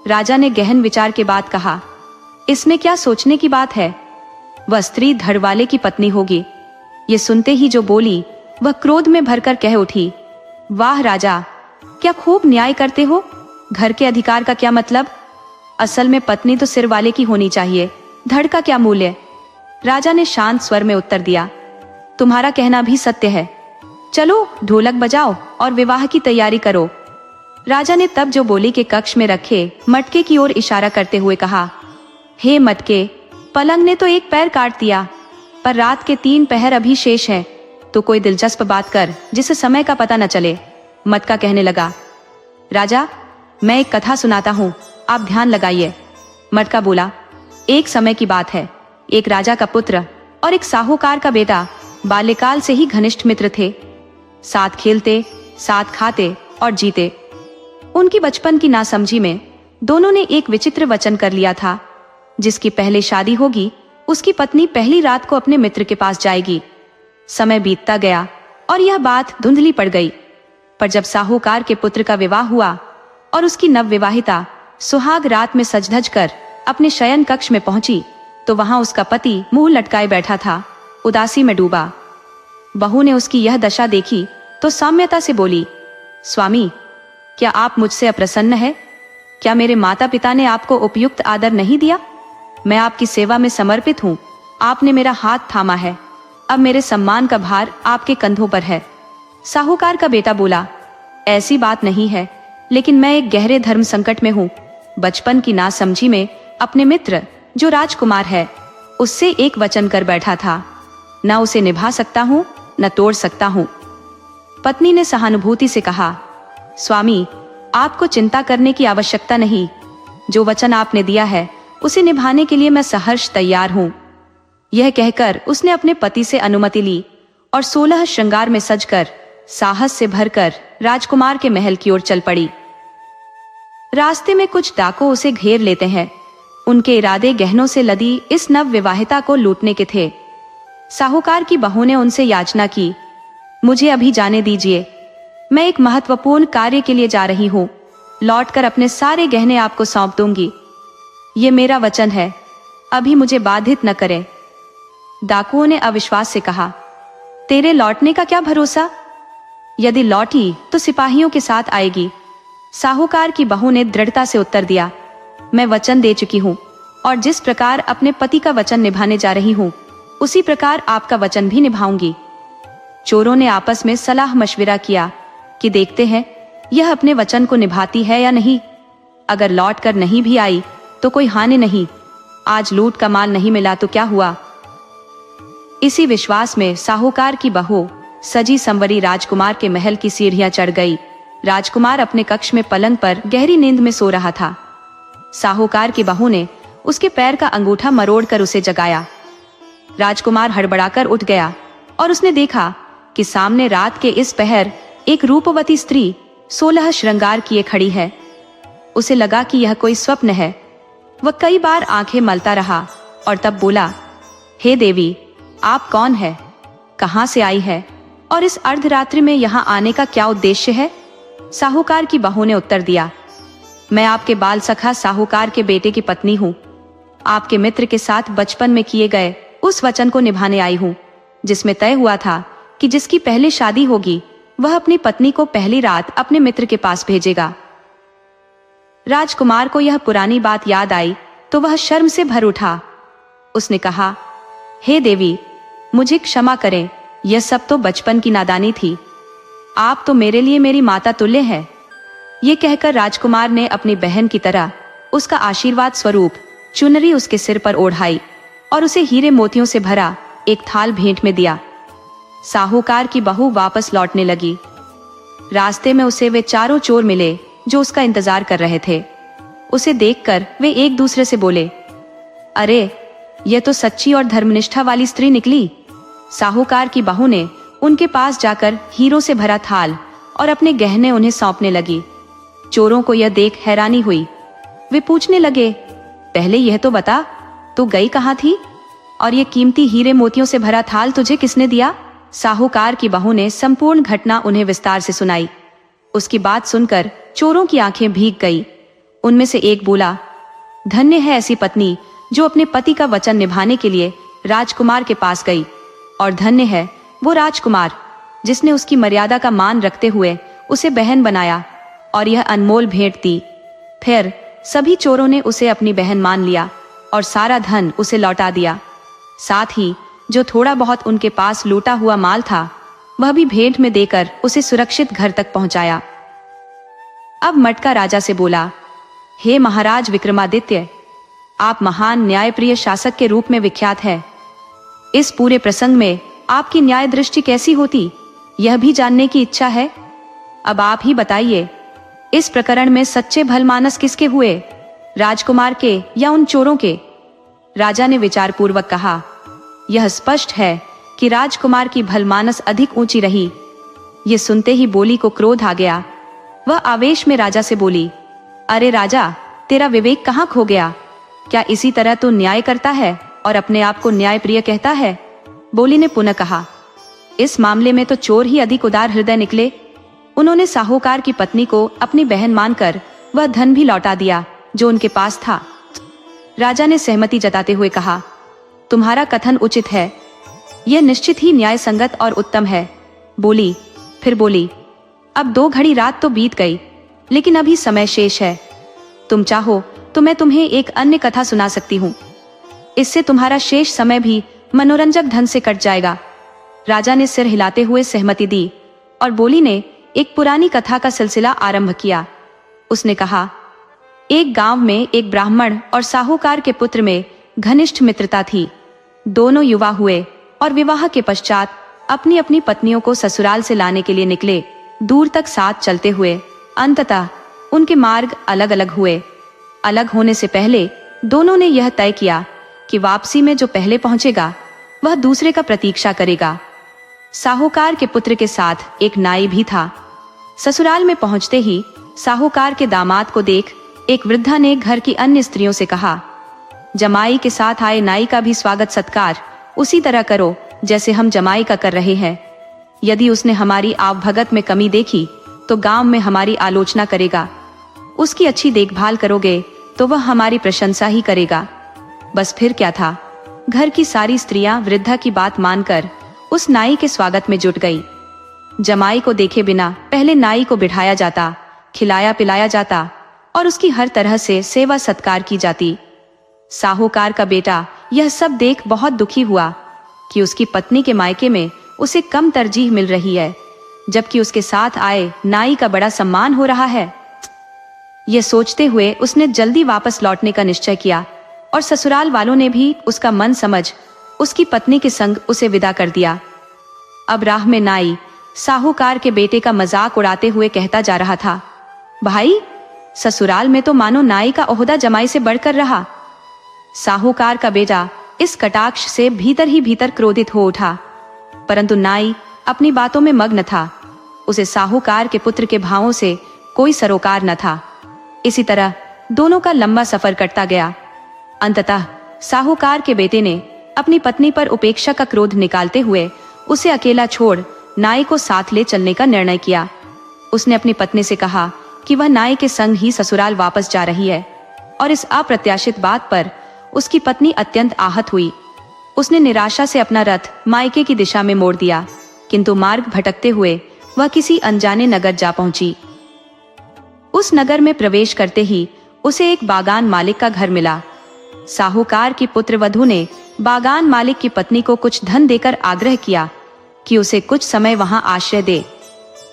राजा ने गहन विचार के बाद कहा, इसमें क्या सोचने की बात है? वह स्त्री धड़ वाले की पत्नी होगी। ये सुनते ही जो बोली वह क्रोध में भरकर कह उठी, वाह राजा, क्या खूब न्याय करते हो। घर के अधिकार का क्या मतलब? असल में पत्नी तो सिर वाले की होनी चाहिए, धड़ का क्या मूल्य? राजा ने शांत स्वर में उत्तर दिया, तुम्हारा कहना भी सत्य है, चलो ढोलक बजाओ और विवाह की तैयारी करो। राजा ने तब जो बोली के कक्ष में रखे मटके की ओर इशारा करते हुए कहा, हे मटके, पलंग ने तो एक पैर काट दिया, पर रात के 3 पहर अभी शेष है, तो कोई दिलचस्प बात कर जिससे समय का पता न चले। मटका कहने लगा, राजा, मैं एक कथा सुनाता हूँ, आप ध्यान लगाइए। मटका बोला, एक समय की बात है, एक राजा का पुत्र और एक साहूकार का बेटा बाल्यकाल से ही घनिष्ठ मित्र थे। साथ खेलते, साथ खाते और जीते। उनकी बचपन की नासमझी में दोनों ने एक विचित्र वचन कर लिया था, जिसकी पहले शादी होगी उसकी पत्नी पहली रात को अपने मित्र के पास जाएगी। समय बीतता गया और यह बात धुंधली पड़ गई, पर जब साहूकार के पुत्र का विवाह हुआ और उसकी नवविवाहिता सुहाग रात में सज धज कर अपने शयन कक्ष में पहुंची, तो वहां उसका पति मुंह लटकाए बैठा था, उदासी में डूबा। बहू ने उसकी यह दशा देखी तो सौम्यता से बोली, स्वामी, क्या आप मुझसे अप्रसन्न है? क्या मेरे माता पिता ने आपको उपयुक्त आदर नहीं दिया? मैं आपकी सेवा में समर्पित हूँ, आपने मेरा हाथ थामा है, अब मेरे सम्मान का भार आपके कंधों पर है। साहूकार का बेटा बोला, ऐसी बात नहीं है, लेकिन मैं एक गहरे धर्म संकट में हूँ। बचपन की नासमझी में अपने मित्र जो राजकुमार है उससे एक वचन कर बैठा था, न उसे निभा सकता हूँ न तोड़ सकता हूँ। पत्नी ने सहानुभूति से कहा, स्वामी, आपको चिंता करने की आवश्यकता नहीं, जो वचन आपने दिया है उसे निभाने के लिए मैं सहर्ष तैयार हूँ। यह कहकर उसने अपने पति से अनुमति ली और 16 श्रृंगार में सजकर साहस से भरकर राजकुमार के महल की ओर चल पड़ी। रास्ते में कुछ डाकू उसे घेर लेते हैं। उनके इरादे गहनों से लदी इस नव विवाहिता को लूटने के थे। साहूकार की बहू ने उनसे याचना की, मुझे अभी जाने दीजिए, मैं एक महत्वपूर्ण कार्य के लिए जा रही हूँ, लौटकर अपने सारे गहने आपको सौंप दूंगी। ये मेरा वचन है, अभी मुझे बाधित न करें। डाकुओं ने अविश्वास से कहा, तेरे लौटने का क्या भरोसा? यदि लौटी तो सिपाहियों के साथ आएगी। साहूकार की बहू ने दृढ़ता से उत्तर दिया, मैं वचन दे चुकी हूँ और जिस प्रकार अपने पति का वचन निभाने जा रही हूँ उसी प्रकार आपका वचन भी निभाऊंगी। चोरों ने आपस में सलाह मशविरा किया कि देखते हैं यह अपने वचन को निभाती है या नहीं। अगर लौट कर नहीं भी आई तो कोई हानि नहीं, आज लूट का माल नहीं मिला तो क्या हुआ। इसी विश्वास में साहूकार की बहू सजी संवरी राजकुमार के महल की सीढ़ियां चढ़ गई। राजकुमार अपने कक्ष में पलंग पर गहरी नींद में सो रहा था। साहूकार की बहू ने उसके पैर का अंगूठा मरोड़कर उसे जगाया। राजकुमार हड़बड़ाकर उठ गया और उसने देखा कि सामने रात के इस पहर एक रूपवती स्त्री 16 श्रृंगार किए खड़ी है। उसे लगा कि यह कोई स्वप्न है। वह कई बार आंखें मलता रहा और तब बोला, हे देवी, आप कौन है, कहां से आई है और इस अर्धरात्रि में यहाँ आने का क्या उद्देश्य है? साहूकार की बहू ने उत्तर दिया, मैं आपके बाल सखा साहूकार के बेटे की पत्नी हूँ। आपके मित्र के साथ बचपन में किए गए उस वचन को निभाने आई हूँ जिसमें तय हुआ था कि जिसकी पहले शादी होगी वह अपनी पत्नी को पहली रात अपने मित्र के पास भेजेगा। राजकुमार को यह पुरानी बात याद आई तो वह शर्म से भर उठा। उसने कहा, हे देवी, मुझे क्षमा करें, यह सब तो बचपन की नादानी थी। आप तो मेरे लिए मेरी माता तुल्य है। ये कहकर राजकुमार ने अपनी बहन की तरह उसका आशीर्वाद स्वरूप चुनरी उसके सिर पर ओढ़ाई और उसे हीरे मोतियों से भरा एक थाल भेंट में दिया। साहूकार की बहू वापस लौटने लगी। रास्ते में उसे वे चारों चोर मिले जो उसका इंतजार कर रहे थे। उसे देखकर वे एक दूसरे से बोले, अरे, यह तो सच्ची और धर्मनिष्ठा वाली स्त्री निकली। साहूकार की बहू ने उनके पास जाकर हीरों से भरा थाल और अपने गहने उन्हें सौंपने लगी। चोरों को यह देख हैरानी हुई। वे पूछने लगे, पहले यह तो बता, तू गई कहाँ थी और ये कीमती हीरे मोतियों से भरा थाल तुझे किसने दिया? साहूकार की बहू ने संपूर्ण घटना उन्हें विस्तार से सुनाई। उसकी बात सुनकर चोरों की आंखें भीग गई। उनमें से एक बोला, धन्य है ऐसी पत्नी जो अपने पति का वचन निभाने के लिए राजकुमार के पास गई, और धन्य है वो राजकुमार जिसने उसकी मर्यादा का मान रखते हुए उसे बहन बनाया और यह अनमोल भेंट दी। फिर सभी चोरों ने उसे अपनी बहन मान लिया और सारा धन उसे लौटा दिया। साथ ही जो थोड़ा बहुत उनके पास लूटा हुआ माल था वह भी भेंट में देकर उसे सुरक्षित घर तक पहुंचाया। अब मटका राजा से बोला, हे महाराज विक्रमादित्य, आप महान न्यायप्रिय शासक के रूप में विख्यात है। इस पूरे प्रसंग में आपकी न्याय दृष्टि कैसी होती, यह भी जानने की इच्छा है। अब आप ही बताइए, इस प्रकरण में सच्चे भलमानस किसके हुए, राजकुमार के या उन चोरों के? राजा ने विचारपूर्वक कहा, यह स्पष्ट है कि राजकुमार की भलमानस अधिक ऊंची रही। ये सुनते ही बोली को क्रोध आ गया। वह आवेश में राजा से बोली, अरे राजा, तेरा विवेक कहाँ खो गया? क्या इसी तरह तू न्याय करता है और अपने आप को न्यायप्रिय कहता है? बोली ने पुनः कहा, इस मामले में तो चोर ही अधिक उदार हृदय निकले। उन्होंने साहूकार की पत्नी को अपनी बहन मानकर वह धन भी लौटा दिया जो उनके पास था। राजा ने सहमति जताते हुए कहा, तुम्हारा कथन उचित है, यह निश्चित ही न्याय संगत और उत्तम है। फिर बोली, अब 2 घड़ी रात तो बीत गई, लेकिन अभी समय शेष है। तुम चाहो तो मैं तुम्हें एक अन्य कथा सुना सकती हूँ। इससे तुम्हारा शेष समय भी मनोरंजक ढंग से कट जाएगा। राजा ने सिर हिलाते हुए सहमति दी और बोली ने एक पुरानी कथा का सिलसिला आरंभ किया। उसने कहा, एक गांव में एक ब्राह्मण और साहूकार के पुत्र में घनिष्ठ मित्रता थी। दोनों युवा हुए और विवाह के पश्चात अपनी अपनी पत्नियों को ससुराल से लाने के लिए निकले। दूर तक साथ चलते हुए अंततः उनके मार्ग अलग अलग हुए। अलग होने से पहले दोनों ने यह तय किया कि वापसी में जो पहले पहुंचेगा वह दूसरे का प्रतीक्षा करेगा। साहूकार के पुत्र के साथ एक नाई भी था। ससुराल में पहुंचते ही साहूकार के दामाद को देख एक वृद्धा ने घर की अन्य स्त्रियों से कहा, जमाई के साथ आए नाई का भी स्वागत सत्कार उसी तरह करो जैसे हम जमाई का कर रहे हैं। यदि उसने हमारी आवभगत में कमी देखी तो गांव में हमारी आलोचना करेगा। उसकी अच्छी देखभाल करोगे तो वह हमारी प्रशंसा ही करेगा। बस फिर क्या था, घर की सारी स्त्रियां वृद्धा की बात मानकर उस नाई के स्वागत में जुट गई। जमाई को देखे बिना पहले नाई को बिठाया जाता, खिलाया पिलाया जाता और उसकी हर तरह से सेवा सत्कार की जाती। साहूकार का बेटा यह सब देख बहुत दुखी हुआ कि उसकी पत्नी के मायके में उसे कम तरजीह मिल रही है, जबकि उसके साथ आए नाई का बड़ा सम्मान हो रहा है। यह सोचते हुए उसने जल्दी वापस लौटने का निश्चय किया और ससुराल वालों ने भी उसका मन समझ उसकी पत्नी के संग उसे विदा कर दिया। अब राह में नाई साहूकार के बेटे का मजाक उड़ाते हुए कहता जा रहा था, भाई, ससुराल में तो मानो नाई का ओहदा जमाई से बढ़कर रहा। साहूकार का बेटा इस कटाक्ष से भीतर ही भीतर क्रोधित हो उठा, परंतु नाई अपनी बातों में मग्न था। उसे साहूकार के पुत्र के भावों से कोई सरोकार न था। इसी तरह दोनों का लंबा सफर कटता गया। अंततः साहूकार के बेटे ने अपनी पत्नी पर उपेक्षा का क्रोध निकालते हुए उसे अकेला छोड़ नाई को साथ ले चलने का निर्णय किया। उसने अपनी पत्नी से कहा कि वह नाई के संग ही ससुराल वापस जा रही है, और इस अप्रत्याशित बात पर उसकी पत्नी अत्यंत आहत हुई। उसने निराशा से अपना रथ मायके की दिशा में मोड़ दिया, किंतु मार्ग भटकते हुए वह किसी अनजाने नगर जा पहुंची। उस नगर में प्रवेश करते ही उसे एक बागान मालिक का घर मिला। साहूकार की पुत्रवधू ने बागान मालिक की पत्नी को कुछ धन देकर आग्रह किया कि उसे कुछ समय वहां आश्रय दे।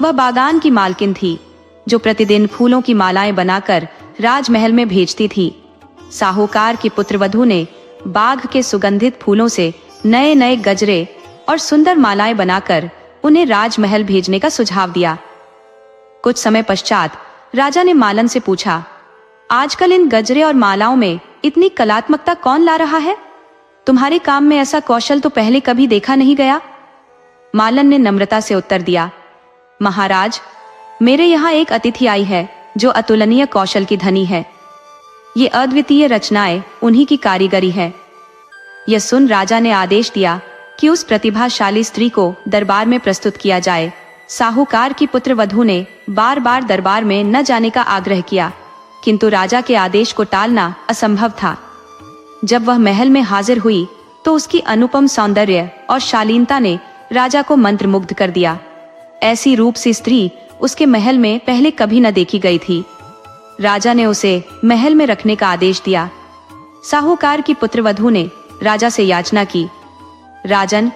वह बागान की मालकिन थी, जो प्रतिदिन फूलों की मालाएं बनाकर राजमहल में भेजती थी। साहूकार की पुत्रवधू ने बाग के सुगंधित फूलों से नए नए गजरे और सुंदर मालाएं बनाकर उन्हें राजमहल भेजने का सुझाव दिया। कुछ समय पश्चात राजा ने मालन से पूछा, आजकल इन गजरे और मालाओं में इतनी कलात्मकता कौन ला रहा है? तुम्हारे काम में ऐसा कौशल तो पहले कभी देखा नहीं गया। मालन ने नम्रता से उत्तर दिया, महाराज, मेरे यहाँ एक अतिथि आई है जो अतुलनीय कौशल की धनी है। ये अद्वितीय रचनाएं उन्हीं की कारीगरी है। यह सुन राजा ने आदेश दिया कि उस प्रतिभाशाली स्त्री को दरबार में प्रस्तुत किया जाए। साहूकार की पुत्रवधू ने बार बार दरबार में न जाने का आग्रह किया, किंतु राजा के आदेश को टालना असंभव था। जब वह महल में हाजिर हुई तो उसकी अनुपम सौंदर्य और शालीनता ने राजा को मंत्रमुग्ध कर दिया। ऐसी रूप सी स्त्री उसके महल में पहले कभी न देखी गई थी। राजा ने उसे महल में रखने का आदेश दिया। साहूकार की पुत्रवधू ने राजा से याचना की, राजन,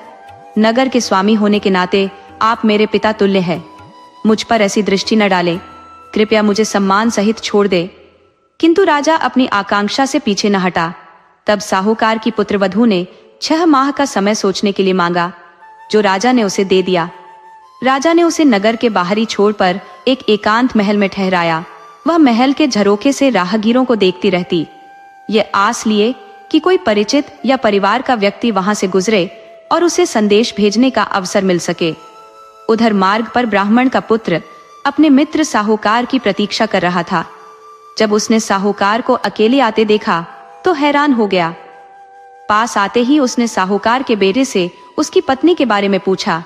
नगर के स्वामी होने के नाते आप मेरे पिता तुल्य हैं। मुझ पर ऐसी दृष्टि न डालें, कृपया मुझे सम्मान सहित छोड़ दे। किंतु राजा अपनी आकांक्षा से पीछे न हटा। तब साहूकार की पुत्रवधू ने 6 माह का समय सोचने के लिए मांगा, जो राजा ने उसे दे दिया। राजा ने उसे नगर के बाहरी छोर पर एक एकांत महल में ठहराया। वह महल के झरोखे से राहगीरों को देखती रहती, ये आस लिए कि कोई परिचित या परिवार का व्यक्ति वहां से गुजरे और उसे संदेश भेजने का अवसर मिल सके। उधर मार्ग पर ब्राह्मण का पुत्र अपने मित्र साहूकार की प्रतीक्षा कर रहा था। जब उसने साहूकार को अकेले आते देखा तो हैरान हो गया। पास आते ही उसने साहूकार के बेटे से उसकी पत्नी के बारे में पूछा।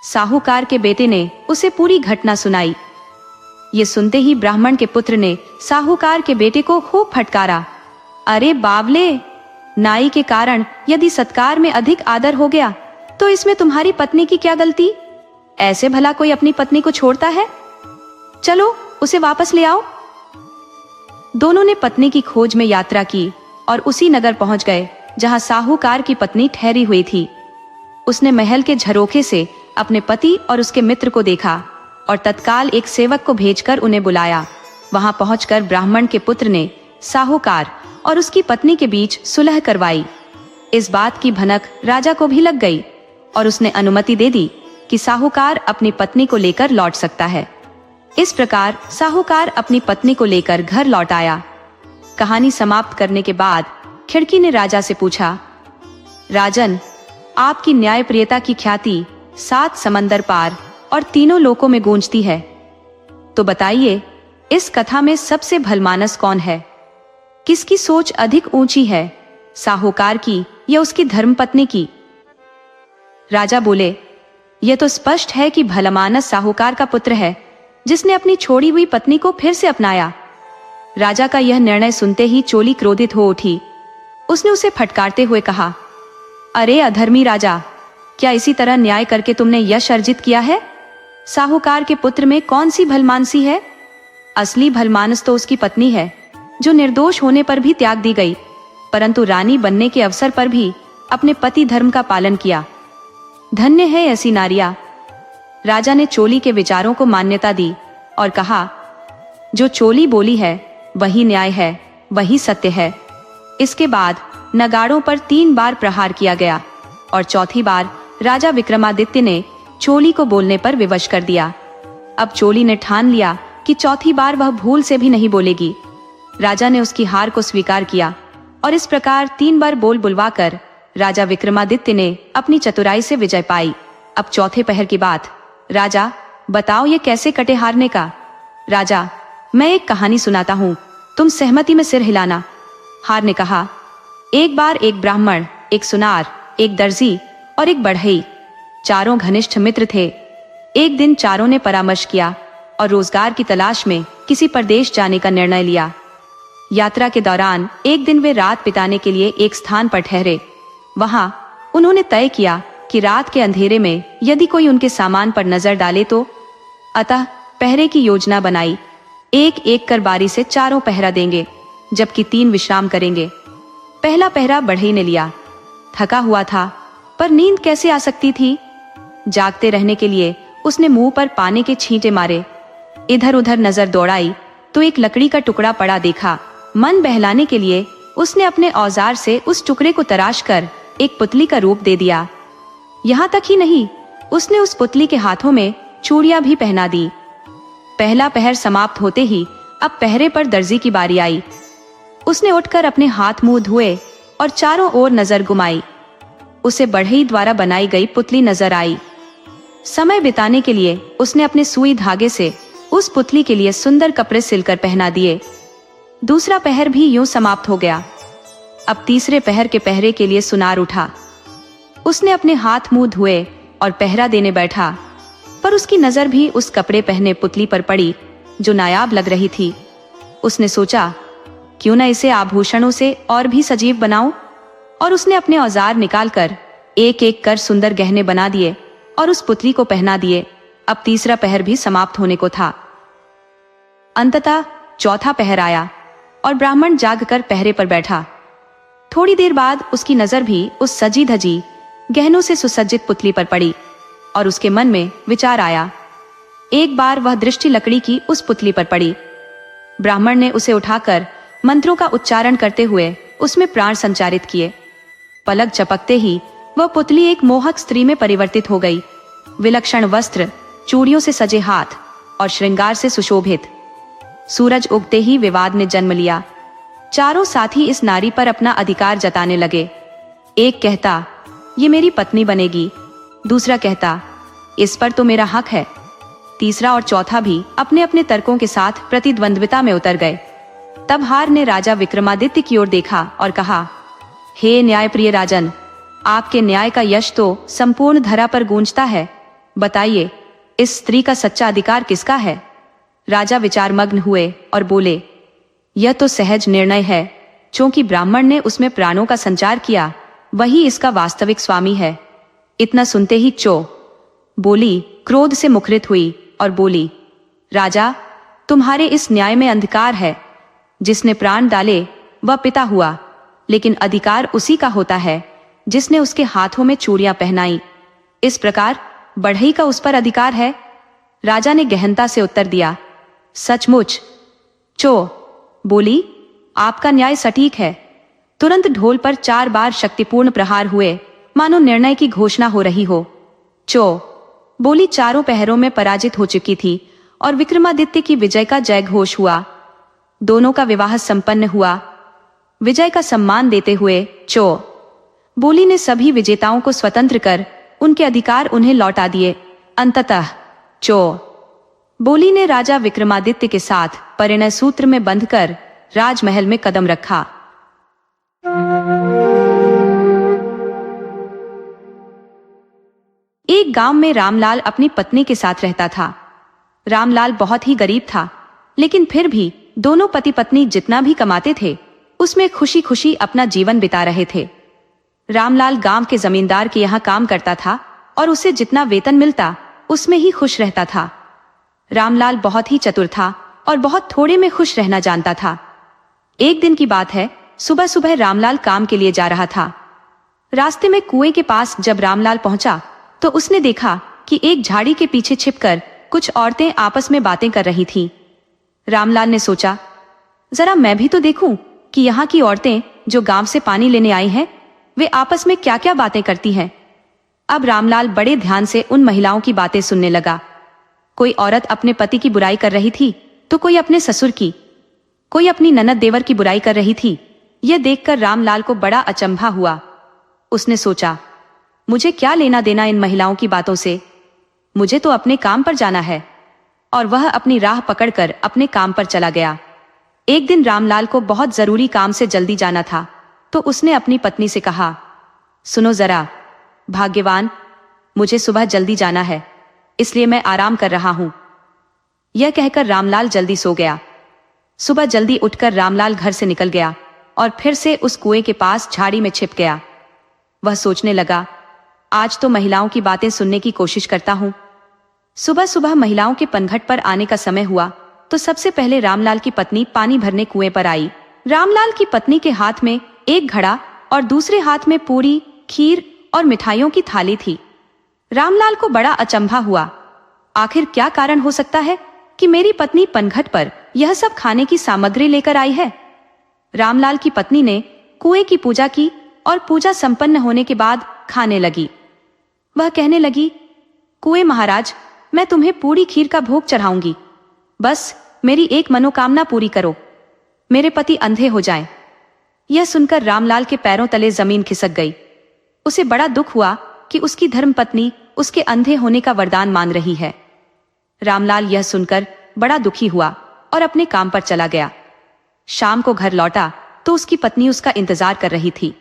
साहूकार के बेटे ने उसे पूरी घटना सुनाई। ये सुनते ही ब्राह्मण के पुत्र ने साहूकार के बेटे को खूब फटकारा, अरे बावले, नाई के कारण यदि सत्कार में अधिक आदर हो गया तो इसमें तुम्हारी पत्नी की क्या गलती? ऐसे भला कोई अपनी पत्नी को छोड़ता है? चलो उसे वापस ले आओ। दोनों ने पत्नी की खोज में यात्रा की और उसी नगर पहुंच गए जहां साहूकार की पत्नी ठहरी हुई थी। उसने महल के झरोखे से अपने पति और उसके मित्र को देखा और तत्काल एक सेवक को भेजकर उन्हें बुलाया। वहां पहुंचकर ब्राह्मण के पुत्र ने साहूकार और उसकी पत्नी के बीच सुलह करवाई। इस बात की भनक राजा को भी लग गई और उसने अनुमति दे दी कि साहूकार अपनी पत्नी को लेकर लौट सकता है। इस प्रकार साहूकार अपनी पत्नी को लेकर घर लौट आया। कहानी समाप्त करने के बाद खिड़की ने राजा से पूछा, राजन, आपकी न्यायप्रियता की ख्याति 7 समंदर पार और तीनों लोकों में गूंजती है। तो बताइए, इस कथा में सबसे भलमानस कौन है? किसकी सोच अधिक ऊंची है, साहूकार की या उसकी धर्मपत्नी की? राजा बोले, यह तो स्पष्ट है कि भलमानस साहूकार का पुत्र है, जिसने अपनी छोड़ी हुई पत्नी को फिर से अपनाया। राजा का यह निर्णय सुनते ही चोली क्रोधित हो उठी। उसने उसे फटकारते हुए कहा, अरे अधर्मी राजा, क्या इसी तरह न्याय करके तुमने यश अर्जित किया है? साहूकार के पुत्र में कौन सी भलमानसी है? असली भलमानस तो उसकी पत्नी है, जो निर्दोष होने पर भी त्याग दी गई, परंतु रानी बनने के अवसर पर भी अपने पति धर्म का पालन किया। धन्य है ऐसी नारियां। राजा ने चोली के विचारों को मान्यता दी और कहा, जो चोली बोली है वही न्याय है, वही सत्य है। इसके बाद नगाड़ों पर 3 बार प्रहार किया गया और चौथी बार राजा विक्रमादित्य ने चोली को बोलने पर विवश कर दिया। अब चोली ने ठान लिया कि चौथी बार वह भूल से भी नहीं बोलेगी। राजा ने उसकी हार को स्वीकार किया और इस प्रकार 3 बार बोल बुलवाकर राजा विक्रमादित्य ने अपनी चतुराई से विजय पाई। अब चौथे पहर की बात। राजा, बताओ ये कैसे कटे हारने का। राजा, मैं एक कहानी सुनाता हूँ, तुम सहमति में सिर हिलाना। हार ने कहा, एक बार एक ब्राह्मण, एक सुनार, एक दर्जी और एक बढ़ई, चारों घनिष्ठ मित्र थे। एक दिन चारों ने परामर्श किया और रोजगार की तलाश में किसी प्रदेश जाने का निर्णय लिया। यात्रा के दौरान एक दिन वे रात बिताने के लिए एक स्थान पर ठहरे। वहां उन्होंने तय किया कि रात के अंधेरे में यदि कोई उनके सामान पर नजर डाले तो। अतः पहरे की योजना बनाई। एक एक कर बारी से चारों पहरा देंगे, जबकि 3 विश्राम करेंगे। पहला पहरा बढ़ई ने लिया। थका हुआ था, पर नींद कैसे आ सकती थी। जागते रहने के लिए उसने मुंह पर पानी के छींटे मारे। इधर उधर नजर दौड़ाई तो एक लकड़ी का टुकड़ा पड़ा देखा। मन बहलाने के लिए उसने अपने औजार से उस टुकड़े को तराश कर एक पुतली का रूप दे दिया। यहाँ तक ही नहीं, उसने उस पुतली के हाथों में चूड़ियां भी पहना दी। पहला पहर समाप्त होते ही अब पहरे पर दर्जी की बारी आई। उसने उठकर अपने हाथ मुंह धोए और चारों ओर नजर घुमाई। उसे बढ़ई द्वारा बनाई गई पुतली नजर आई। समय बिताने के लिए उसने अपने सुई धागे से उस पुतली के लिए सुंदर कपड़े सिलकर पहना दिए। दूसरा पहर भी यूं समाप्त हो गया। अब तीसरे पहर के पहरे के लिए सुनार उठा। उसने अपने हाथ मुंह धोए और पहरा देने बैठा, पर उसकी नजर भी उस कपड़े पहने पुतली पर पड़ी जो नायाब लग रही थी। उसने सोचा, क्यों न इसे आभूषणों से और भी सजीव बनाऊं, और उसने अपने औजार निकालकर एक एक कर सुंदर गहने बना दिए और उस पुतली को पहना दिए। अब तीसरा पहर भी समाप्त होने को था। अंततः चौथा पहर आया और ब्राह्मण जागकर पहरे पर बैठा। थोड़ी देर बाद उसकी नजर भी उस सजी धजी गहनों से सुसज्जित पुतली पर पड़ी और उसके मन में विचार आया। एक बार वह दृष्टि लकड़ी की उस पुतली पर पड़ी। ब्राह्मण ने उसे उठाकर मंत्रों का उच्चारण करते हुए उसमें प्राण संचारित किए। पलक झपकते ही वह पुतली एक मोहक स्त्री में परिवर्तित हो गई। विलक्षण वस्त्र, चूड़ियों से सजे हाथ और श्रृंगार से सुशोभित। सूरज उगते ही विवाद ने जन्म लिया। चारों साथी इस नारी पर अपना अधिकार जताने लगे। एक कहता, ये मेरी पत्नी बनेगी। दूसरा कहता, इस पर तो मेरा हक है। तीसरा और चौथा भी अपने अपने तर्कों के साथ प्रतिद्वंद्विता में उतर गए। तब हार ने राजा विक्रमादित्य की ओर देखा और कहा, हे न्यायप्रिय राजन, आपके न्याय का यश तो संपूर्ण धरा पर गूंजता है। बताइए, इस स्त्री का सच्चा अधिकार किसका है। राजा विचारमग्न हुए और बोले, यह तो सहज निर्णय है। क्योंकि ब्राह्मण ने उसमें प्राणों का संचार किया, वही इसका वास्तविक स्वामी है। इतना सुनते ही चो बोली क्रोध से मुखरित हुई और बोली, राजा, तुम्हारे इस न्याय में अंधकार है। जिसने प्राण डाले वह पिता हुआ, लेकिन अधिकार उसी का होता है जिसने उसके हाथों में चूड़ियां पहनाई। इस प्रकार बढ़ई का उस पर अधिकार है। राजा ने गहनता से उत्तर दिया, सचमुच। चो बोली, आपका न्याय सटीक है। तुरंत ढोल पर 4 बार शक्तिपूर्ण प्रहार हुए, मानो निर्णय की घोषणा हो रही हो। चो बोली चारों पहरों में पराजित हो चुकी थी और विक्रमादित्य की विजय का जय घोष हुआ। दोनों का विवाह संपन्न हुआ। विजय का सम्मान देते हुए चो बोली ने सभी विजेताओं को स्वतंत्र कर उनके अधिकार उन्हें लौटा दिए। अंततः चो बोली ने राजा विक्रमादित्य के साथ परिणय सूत्र में बंधकर राजमहल में कदम रखा। एक गांव में रामलाल अपनी पत्नी के साथ रहता था। रामलाल बहुत ही गरीब था, लेकिन फिर भी दोनों पति पत्नी जितना भी कमाते थे उसमें खुशी खुशी अपना जीवन बिता रहे थे। रामलाल गांव के जमींदार के यहाँ काम करता था और उसे जितना वेतन मिलता उसमें ही खुश रहता था। रामलाल बहुत ही चतुर था और बहुत थोड़े में खुश रहना जानता था। एक दिन की बात है, सुबह सुबह रामलाल काम के लिए जा रहा था। रास्ते में कुएं के पास जब रामलाल पहुंचा तो उसने देखा कि एक झाड़ी के पीछे छिपकर कुछ औरतें आपस में बातें कर रही थीं। रामलाल ने सोचा, जरा मैं भी तो देखूं कि यहाँ की औरतें जो गांव से पानी लेने आई हैं, वे आपस में क्या क्या बातें करती हैं। अब रामलाल बड़े ध्यान से उन महिलाओं की बातें सुनने लगा। कोई औरत अपने पति की बुराई कर रही थी तो कोई अपने ससुर की, कोई अपनी ननद देवर की बुराई कर रही थी यह देखकर रामलाल को बड़ा अचंभा हुआ। उसने सोचा, मुझे क्या लेना देना इन महिलाओं की बातों से, मुझे तो अपने काम पर जाना है। और वह अपनी राह पकड़कर अपने काम पर चला गया। एक दिन रामलाल को बहुत जरूरी काम से जल्दी जाना था, तो उसने अपनी पत्नी से कहा, सुनो जरा भाग्यवान, मुझे सुबह जल्दी जाना है, इसलिए मैं आराम कर रहा हूं। यह कहकर रामलाल जल्दी सो गया। सुबह जल्दी उठकर रामलाल घर से निकल गया और फिर से उस कुएं के पास झाड़ी में छिप गया। वह सोचने लगा, आज तो महिलाओं की बातें सुनने की कोशिश करता हूं। सुबह सुबह महिलाओं के पनघट पर आने का समय हुआ तो सबसे पहले रामलाल की पत्नी पानी भरने कुएं पर आई। रामलाल की पत्नी के हाथ में एक घड़ा और दूसरे हाथ में पूरी, खीर और मिठाइयों की थाली थी। रामलाल को बड़ा अचंभा हुआ, आखिर क्या कारण हो सकता है कि मेरी पत्नी पनघट पर यह सब खाने की सामग्री लेकर आई है। रामलाल की पत्नी ने कुएं की पूजा की और पूजा संपन्न होने के बाद खाने लगी। वह कहने लगी, कुएं महाराज, मैं तुम्हें पूरी खीर का भोग चढ़ाऊंगी, बस मेरी एक मनोकामना पूरी करो, मेरे पति अंधे हो जाएं। यह सुनकर रामलाल के पैरों तले जमीन खिसक गई। उसे बड़ा दुख हुआ कि उसकी धर्मपत्नी उसके अंधे होने का वरदान मान रही है। रामलाल यह सुनकर बड़ा दुखी हुआ और अपने काम पर चला गया। शाम को घर लौटा तो उसकी पत्नी उसका इंतजार कर रही थी।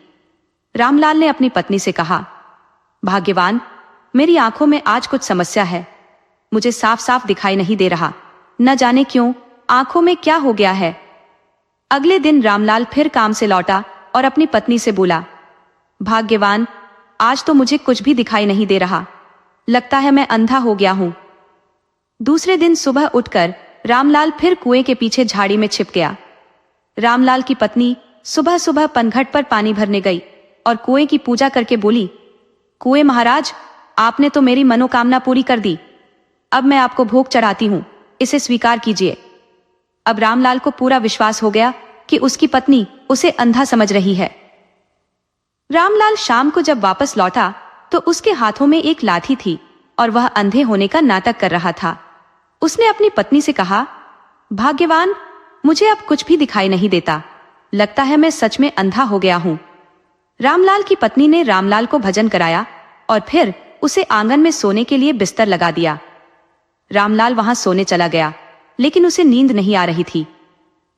रामलाल ने अपनी पत्नी से कहा, भाग्यवान, मेरी आंखों में आज कुछ समस्या है, मुझे साफ साफ दिखाई नहीं दे रहा, न जाने क्यों आंखों में क्या हो गया है। अगले दिन रामलाल फिर काम से लौटा और अपनी पत्नी से बोला, भाग्यवान, आज तो मुझे कुछ भी दिखाई नहीं दे रहा, लगता है मैं अंधा हो गया हूं। दूसरे दिन सुबह उठकर रामलाल फिर कुएं के पीछे झाड़ी में छिप गया। रामलाल की पत्नी सुबह सुबह पनघट पर पानी भरने गई और कुएं की पूजा करके बोली, कुएं महाराज, आपने तो मेरी मनोकामना पूरी कर दी, अब मैं आपको भोग चढ़ाती हूं, इसे स्वीकार कीजिए। अब रामलाल को पूरा विश्वास हो गया कि उसकी पत्नी उसे अंधा समझ रही है। रामलाल शाम को जब वापस लौटा तो उसके हाथों में एक लाठी थी और वह अंधे होने का नाटक कर रहा था। उसने अपनी पत्नी से कहा, भाग्यवान, मुझे अब कुछ भी दिखाई नहीं देता, लगता है मैं सच में अंधा हो गया हूं। रामलाल की पत्नी ने रामलाल को भजन कराया और फिर उसे आंगन में सोने के लिए बिस्तर लगा दिया। रामलाल वहां सोने चला गया, लेकिन उसे नींद नहीं आ रही थी।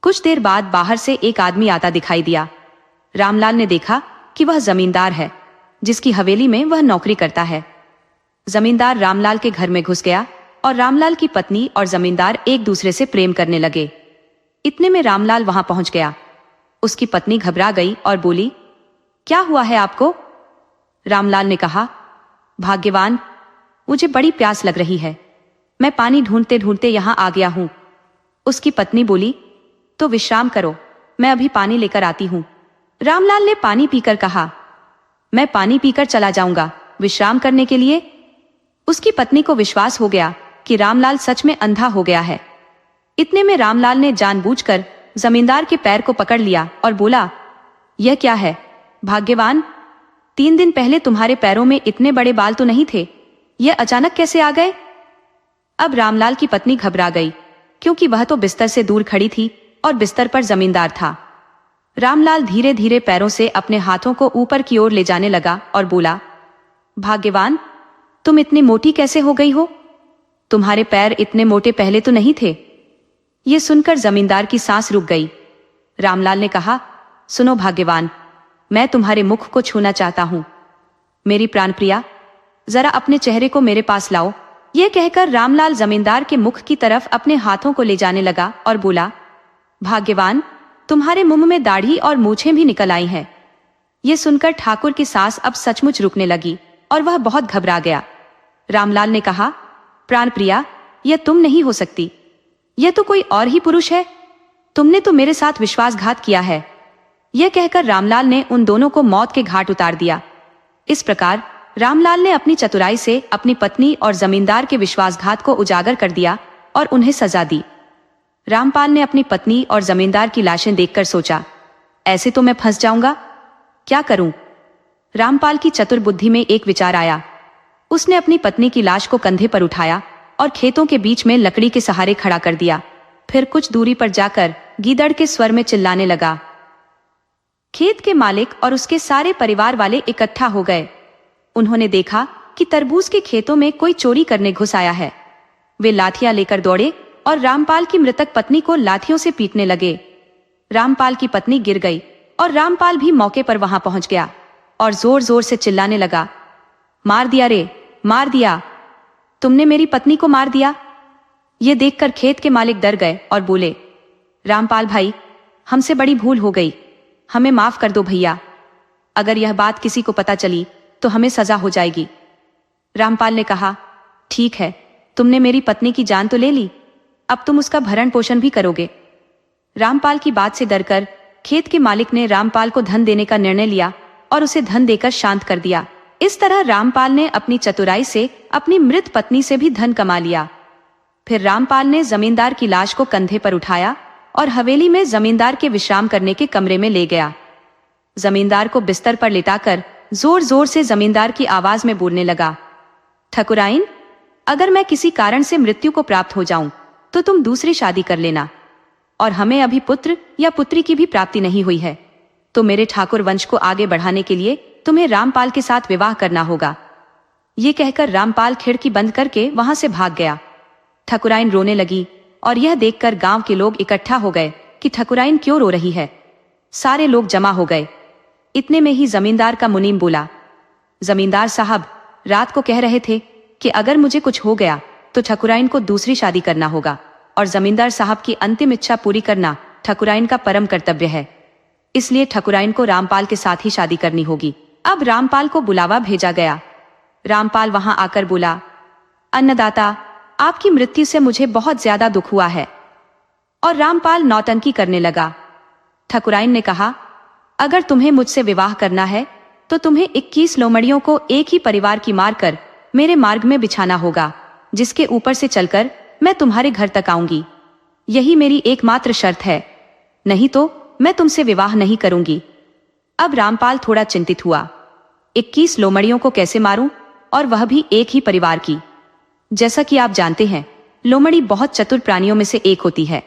कुछ देर बाद बाहर से एक आदमी आता दिखाई दिया। रामलाल ने देखा कि वह जमींदार है, जिसकी हवेली में वह नौकरी करता है। जमींदार रामलाल के घर में घुस गया और रामलाल की पत्नी और जमींदार एक दूसरे से प्रेम करने लगे। इतने में रामलाल वहां पहुंच गया। उसकी पत्नी घबरा गई और बोली, क्या हुआ है आपको? रामलाल ने कहा, भाग्यवान, मुझे बड़ी प्यास लग रही है, मैं पानी ढूंढते ढूंढते यहां आ गया हूं। उसकी पत्नी बोली, तो विश्राम करो, मैं अभी पानी लेकर आती हूं। रामलाल ने पानी पीकर कहा, मैं पानी पीकर चला जाऊंगा, विश्राम करने के लिए? उसकी पत्नी को विश्वास हो गया कि रामलाल सच में अंधा हो गया है। इतने में रामलाल ने जानबूझकर जमींदार के पैर को पकड़ लिया और बोला, यह क्या है भाग्यवान, 3 दिन पहले तुम्हारे पैरों में इतने बड़े बाल तो नहीं थे, यह अचानक कैसे आ गए? अब रामलाल की पत्नी घबरा गई, क्योंकि वह तो बिस्तर से दूर खड़ी थी और बिस्तर पर जमींदार था। रामलाल धीरे धीरे पैरों से अपने हाथों को ऊपर की ओर ले जाने लगा और बोला, भाग्यवान, तुम इतनी मोटी कैसे हो गई हो? तुम्हारे पैर इतने मोटे पहले तो नहीं थे। यह सुनकर जमींदार की सांस रुक गई। रामलाल ने कहा, सुनो भाग्यवान, मैं तुम्हारे मुख को छूना चाहता हूं। मेरी प्राणप्रिया, जरा अपने चेहरे को मेरे पास लाओ। यह कहकर रामलाल जमींदार के मुख की तरफ अपने हाथों को ले जाने लगा और बोला, भाग्यवान, तुम्हारे मुंह में दाढ़ी और मूछें भी निकल आई हैं। यह सुनकर ठाकुर की सांस अब सचमुच रुकने लगी और वह बहुत घबरा गया। रामलाल ने कहा, प्राणप्रिया, यह तुम नहीं हो सकती, यह तो कोई और ही पुरुष है, तुमने तो मेरे साथ विश्वासघात किया है। यह कहकर रामलाल ने उन दोनों को मौत के घाट उतार दिया। इस प्रकार रामलाल ने अपनी चतुराई से अपनी पत्नी और जमींदार के विश्वासघात को उजागर कर दिया और उन्हें सजा दी। रामपाल ने अपनी पत्नी और जमींदार की लाशें देखकर सोचा, ऐसे तो मैं फंस जाऊंगा, क्या करूं? रामपाल की चतुर बुद्धि में एक विचार आया। उसने अपनी पत्नी की लाश को कंधे पर उठाया और खेतों के बीच में लकड़ी के सहारे खड़ा कर दिया। फिर कुछ दूरी पर जाकर गीदड़ के स्वर में चिल्लाने लगा, खेत के मालिक और उसके सारे परिवार वाले इकट्ठा हो गए। उन्होंने देखा कि तरबूज के खेतों में कोई चोरी करने घुस आया है। वे लाठियां लेकर दौड़े और रामपाल की मृतक पत्नी को लाठियों से पीटने लगे। रामपाल की पत्नी गिर गई और रामपाल भी मौके पर वहां पहुंच गया और जोर जोर से चिल्लाने लगा, मार दिया रे, मार दिया, तुमने मेरी पत्नी को मार दिया। ये देखकर खेत के मालिक डर गए और बोले, रामपाल भाई, हमसे बड़ी भूल हो गई, हमें माफ कर दो भैया। अगर यह बात किसी को पता चली तो हमें सजा हो जाएगी। रामपाल ने कहा, ठीक है, तुमने मेरी पत्नी की जान तो ले ली, अब तुम उसका भरण पोषण भी करोगे। रामपाल की बात से डरकर खेत के मालिक ने रामपाल को धन देने का निर्णय लिया और उसे धन देकर शांत कर दिया। इस तरह रामपाल ने अपनी चतुराई से अपनी मृत पत्नी से भी धन कमा लिया। फिर रामपाल ने जमींदार की लाश को कंधे पर उठाया और हवेली में जमींदार के विश्राम करने के कमरे में ले गया। जमींदार को बिस्तर पर लिटाकर जोर जोर से जमींदार की आवाज में बोलने लगा, ठकुराइन, अगर मैं किसी कारण से मृत्यु को प्राप्त हो जाऊं तो तुम दूसरी शादी कर लेना, और हमें अभी पुत्र या पुत्री की भी प्राप्ति नहीं हुई है, तो मेरे ठाकुर वंश को आगे बढ़ाने के लिए तुम्हें रामपाल के साथ विवाह करना होगा। ये कहकर रामपाल खिड़की बंद करके वहां से भाग गया। ठकुराइन रोने लगी और यह देखकर गांव के लोग इकट्ठा हो गए कि ठकुराइन क्यों रो रही है। सारे लोग जमा हो गए। इतने में ही जमींदार का मुनीम बोला, जमींदार साहब, रात को कह रहे थे कि अगर मुझे कुछ हो गया तो ठकुराइन को दूसरी शादी करना होगा, और जमींदार साहब की अंतिम इच्छा पूरी करना ठकुराइन का परम कर्तव्य है, इसलिए ठकुराइन को रामपाल के साथ ही शादी करनी होगी। अब रामपाल को बुलावा भेजा गया। रामपाल वहां आकर बोला, अन्नदाता, आपकी मृत्यु से मुझे बहुत ज्यादा दुख हुआ है। और रामपाल नौटंकी करने लगा। ठकुराइन ने कहा, अगर तुम्हें मुझसे विवाह करना है तो तुम्हें 21 लोमड़ियों को एक ही परिवार की मारकर मेरे मार्ग में बिछाना होगा, जिसके ऊपर से चलकर मैं तुम्हारे घर तक आऊंगी। यही मेरी एकमात्र शर्त है, नहीं तो मैं तुमसे विवाह नहीं करूंगी। अब रामपाल थोड़ा चिंतित हुआ। 21 लोमड़ियों को कैसे मारूं, और वह भी एक ही परिवार की। जैसा कि आप जानते हैं, लोमड़ी बहुत चतुर प्राणियों में से एक होती है।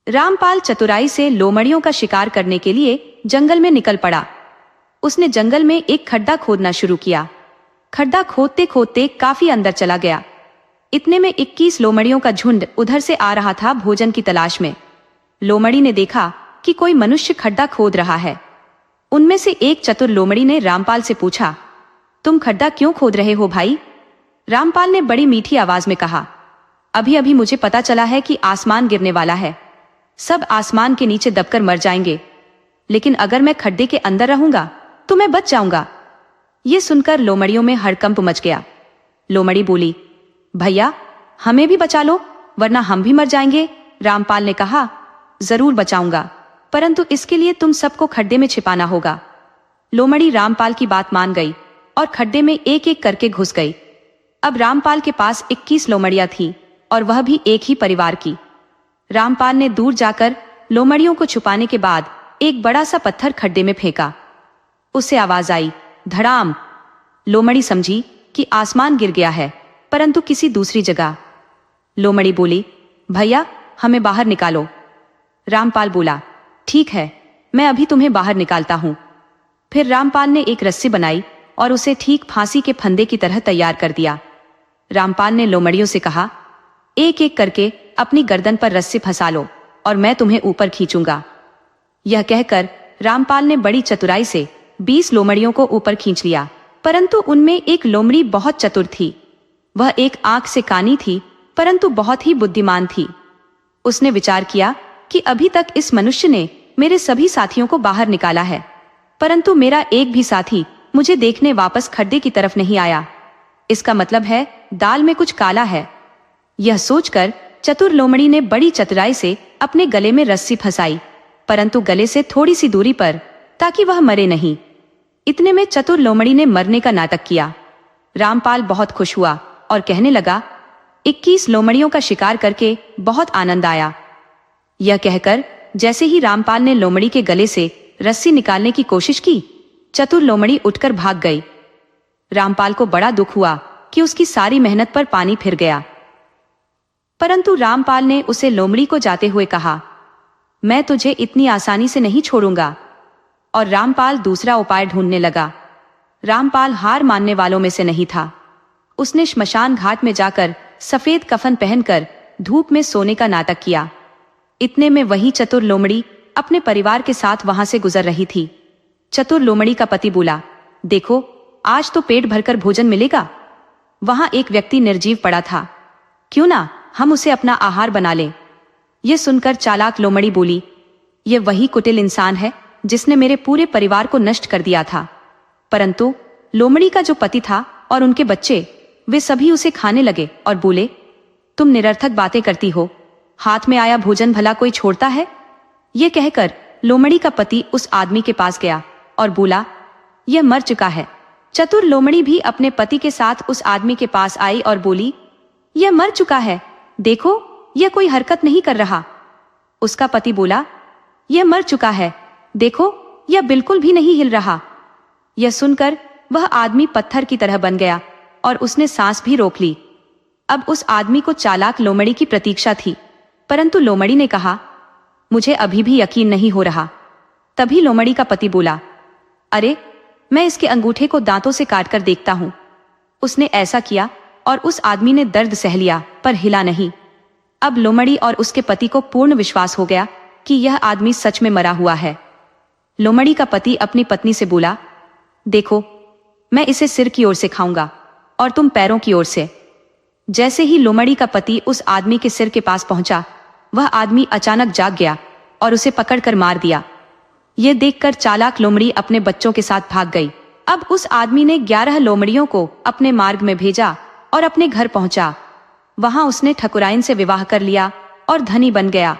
रामपाल चतुराई से लोमड़ियों का शिकार करने के लिए जंगल में निकल पड़ा। उसने जंगल में एक खड्डा खोदना शुरू किया। खड्डा खोदते खोदते काफी अंदर चला गया। इतने में 21 लोमड़ियों का झुंड उधर से आ रहा था भोजन की तलाश में। लोमड़ी ने देखा कि कोई मनुष्य खड्डा खोद रहा है। उनमें से एक चतुर लोमड़ी ने रामपाल से पूछा, तुम खड्डा क्यों खोद रहे हो भाई? रामपाल ने बड़ी मीठी आवाज में कहा, अभी अभी मुझे पता चला है कि आसमान गिरने वाला है, सब आसमान के नीचे दबकर मर जाएंगे, लेकिन अगर मैं खड्डे के अंदर रहूंगा तो मैं बच जाऊंगा। ये सुनकर लोमड़ियों में हड़कंप मच गया। लोमड़ी बोली, भैया, हमें भी बचा लो, वरना हम भी मर जाएंगे। रामपाल ने कहा, जरूर बचाऊंगा, परंतु इसके लिए तुम सबको खड्डे में छिपाना होगा। लोमड़ी रामपाल की बात मान गई और खड्डे में एक एक करके घुस गई। अब रामपाल के पास 21 लोमड़ियां थी, और वह भी एक ही परिवार की। रामपाल ने दूर जाकर लोमड़ियों को छुपाने के बाद एक बड़ा सा पत्थर खड्डे में फेंका। उससे आवाज आई, धड़ाम। लोमड़ी समझी कि आसमान गिर गया है, परंतु किसी दूसरी जगह। लोमड़ी बोली, भैया, हमें बाहर निकालो। रामपाल बोला, ठीक है, मैं अभी तुम्हें बाहर निकालता हूं। फिर रामपाल ने एक रस्सी बनाई और उसे ठीक फांसी के फंदे की तरह तैयार कर दिया। रामपाल ने लोमड़ियों से कहा, एक एक करके अपनी गर्दन पर रस्सी फंसा लो और मैं तुम्हें ऊपर खींचूंगा। यह कहकर रामपाल ने बड़ी चतुराई से 20 लोमड़ियों को ऊपर खींच लिया, परंतु उनमें एक लोमड़ी बहुत चतुर थी। वह एक आंख से कानी थी, परंतु बहुत ही बुद्धिमान थी। उसने विचार किया कि अभी तक इस मनुष्य ने मेरे सभी साथियों को बाहर निकाला है, परंतु मेरा एक भी साथी मुझे देखने वापस खड्डे की तरफ नहीं आया। इसका मतलब है दाल में कुछ काला है। यह सोचकर चतुर लोमड़ी ने बड़ी चतुराई से अपने गले में रस्सी फंसाई, परंतु गले से थोड़ी सी दूरी पर, ताकि वह मरे नहीं। इतने में चतुर लोमड़ी ने मरने का नाटक किया। रामपाल बहुत खुश हुआ और कहने लगा, 21 लोमड़ियों का शिकार करके बहुत आनंद आया। यह कहकर जैसे ही रामपाल ने लोमड़ी के गले से रस्सी निकालने की कोशिश की, चतुर लोमड़ी उठकर भाग गई। रामपाल को बड़ा दुख हुआ कि उसकी सारी मेहनत पर पानी फिर गया। परंतु रामपाल ने उसे लोमड़ी को जाते हुए कहा, मैं तुझे इतनी आसानी से नहीं छोड़ूंगा। और रामपाल दूसरा उपाय ढूंढने लगा। रामपाल हार मानने वालों में से नहीं था। उसने श्मशान घाट में जाकर सफेद कफन पहनकर धूप में सोने का नाटक किया। इतने में वही चतुर लोमड़ी अपने परिवार के साथ वहां से गुजर रही थी। चतुर लोमड़ी का पति बोला, देखो आज तो पेट भरकर भोजन मिलेगा। वहां एक व्यक्ति निर्जीव पड़ा था, क्यों ना हम उसे अपना आहार बना लें। यह सुनकर चालाक लोमड़ी बोली, यह वही कुटिल इंसान है जिसने मेरे पूरे परिवार को नष्ट कर दिया था। परंतु लोमड़ी का जो पति था और उनके बच्चे, वे सभी उसे खाने लगे और बोले, तुम निरर्थक बातें करती हो, हाथ में आया भोजन भला कोई छोड़ता है। यह कहकर लोमड़ी का पति उस आदमी के पास गया और बोला, यह मर चुका है। चतुर लोमड़ी भी अपने पति के साथ उस आदमी के पास आई और बोली, यह मर चुका है, देखो यह कोई हरकत नहीं कर रहा। उसका पति बोला, यह मर चुका है, देखो यह बिल्कुल भी नहीं हिल रहा। यह सुनकर वह आदमी पत्थर की तरह बन गया और उसने सांस भी रोक ली। अब उस आदमी को चालाक लोमड़ी की प्रतीक्षा थी, परंतु लोमड़ी ने कहा, मुझे अभी भी यकीन नहीं हो रहा। तभी लोमड़ी का पति बोला, अरे मैं इसके अंगूठे को दांतों से काटकर देखता हूं। उसने ऐसा किया और उस आदमी ने दर्द सह लिया पर हिला नहीं। अब लोमड़ी और उसके पति को पूर्ण विश्वास हो गया कि यह आदमी सच में मरा हुआ है। लोमड़ी का पति अपनी पत्नी से बोला, देखो मैं इसे सिर की ओर से खाऊंगा और तुम पैरों की ओर से। जैसे ही लोमड़ी का पति उस आदमी के सिर के पास पहुंचा, वह आदमी अचानक जाग गया और उसे पकड़कर मार दिया। यह देखकर चालाक लोमड़ी अपने बच्चों के साथ भाग गई। अब उस आदमी ने 11 लोमड़ियों को अपने मार्ग में भेजा और अपने घर पहुंचा। वहां उसने ठकुराइन से विवाह कर लिया और धनी बन गया।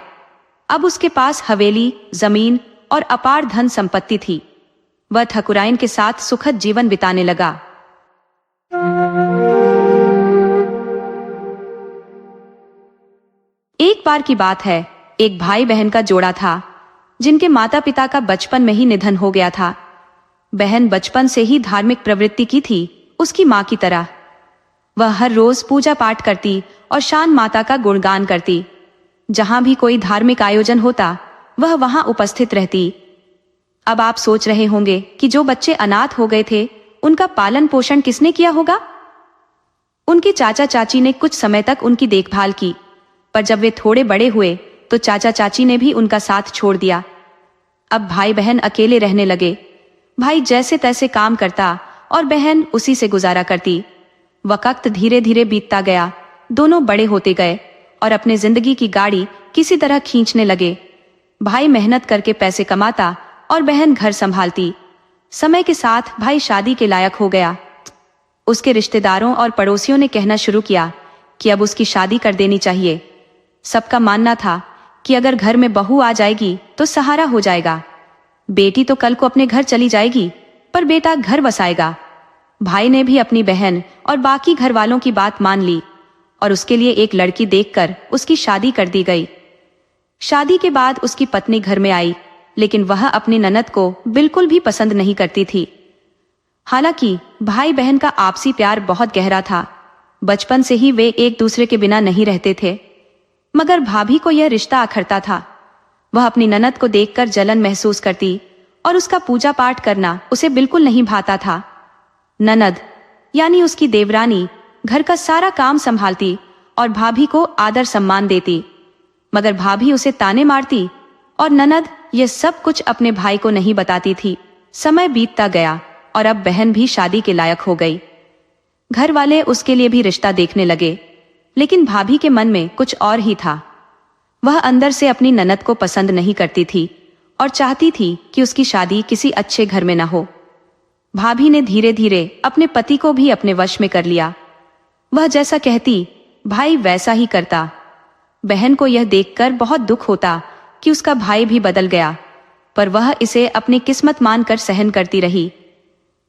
अब उसके पास हवेली, जमीन और अपार धन संपत्ति थी। वह ठकुराइन के साथ सुखद जीवन बिताने लगा। एक बार की बात है, एक भाई बहन का जोड़ा था जिनके माता पिता का बचपन में ही निधन हो गया था। बहन बचपन से ही धार्मिक प्रवृत्ति की थी, उसकी मां की तरह। वह हर रोज पूजा पाठ करती और शान माता का गुणगान करती। जहां भी कोई धार्मिक आयोजन होता, वह वहां उपस्थित रहती। अब आप सोच रहे होंगे कि जो बच्चे अनाथ हो गए थे, उनका पालन पोषण किसने किया होगा। उनके चाचा चाची ने कुछ समय तक उनकी देखभाल की, पर जब वे थोड़े बड़े हुए तो चाचा चाची ने भी उनका साथ छोड़ दिया। अब भाई बहन अकेले रहने लगे। भाई जैसे तैसे काम करता और बहन उसी से गुजारा करती। वक्त धीरे धीरे बीतता गया। दोनों बड़े होते गए और अपने जिंदगी की गाड़ी किसी तरह खींचने लगे। भाई मेहनत करके पैसे कमाता और बहन घर संभालती। समय के साथ भाई शादी के लायक हो गया। उसके रिश्तेदारों और पड़ोसियों ने कहना शुरू किया कि अब उसकी शादी कर देनी चाहिए। सबका मानना था कि अगर घर में बहू आ जाएगी तो सहारा हो जाएगा। बेटी तो कल को अपने घर चली जाएगी, पर बेटा घर बसाएगा। भाई ने भी अपनी बहन और बाकी घर वालों की बात मान ली और उसके लिए एक लड़की देखकर उसकी शादी कर दी गई। शादी के बाद उसकी पत्नी घर में आई, लेकिन वह अपनी ननद को बिल्कुल भी पसंद नहीं करती थी। हालांकि भाई बहन का आपसी प्यार बहुत गहरा था। बचपन से ही वे एक दूसरे के बिना नहीं रहते थे, मगर भाभी को यह रिश्ता अखरता था। वह अपनी ननद को देखकर जलन महसूस करती और उसका पूजा पाठ करना उसे बिल्कुल नहीं भाता था। ननद यानी उसकी देवरानी घर का सारा काम संभालती और भाभी को आदर सम्मान देती, मगर भाभी उसे ताने मारती और ननद यह सब कुछ अपने भाई को नहीं बताती थी। समय बीतता गया और अब बहन भी शादी के लायक हो गई। घर वाले उसके लिए भी रिश्ता देखने लगे, लेकिन भाभी के मन में कुछ और ही था। वह अंदर से अपनी ननद को पसंद नहीं करती थी और चाहती थी कि उसकी शादी किसी अच्छे घर में न हो। भाभी ने धीरे धीरे अपने पति को भी अपने वश में कर लिया। वह जैसा कहती भाई वैसा ही करता। बहन को यह देखकर बहुत दुख होता कि उसका भाई भी बदल गया, पर वह इसे अपनी किस्मत मानकर सहन करती रही।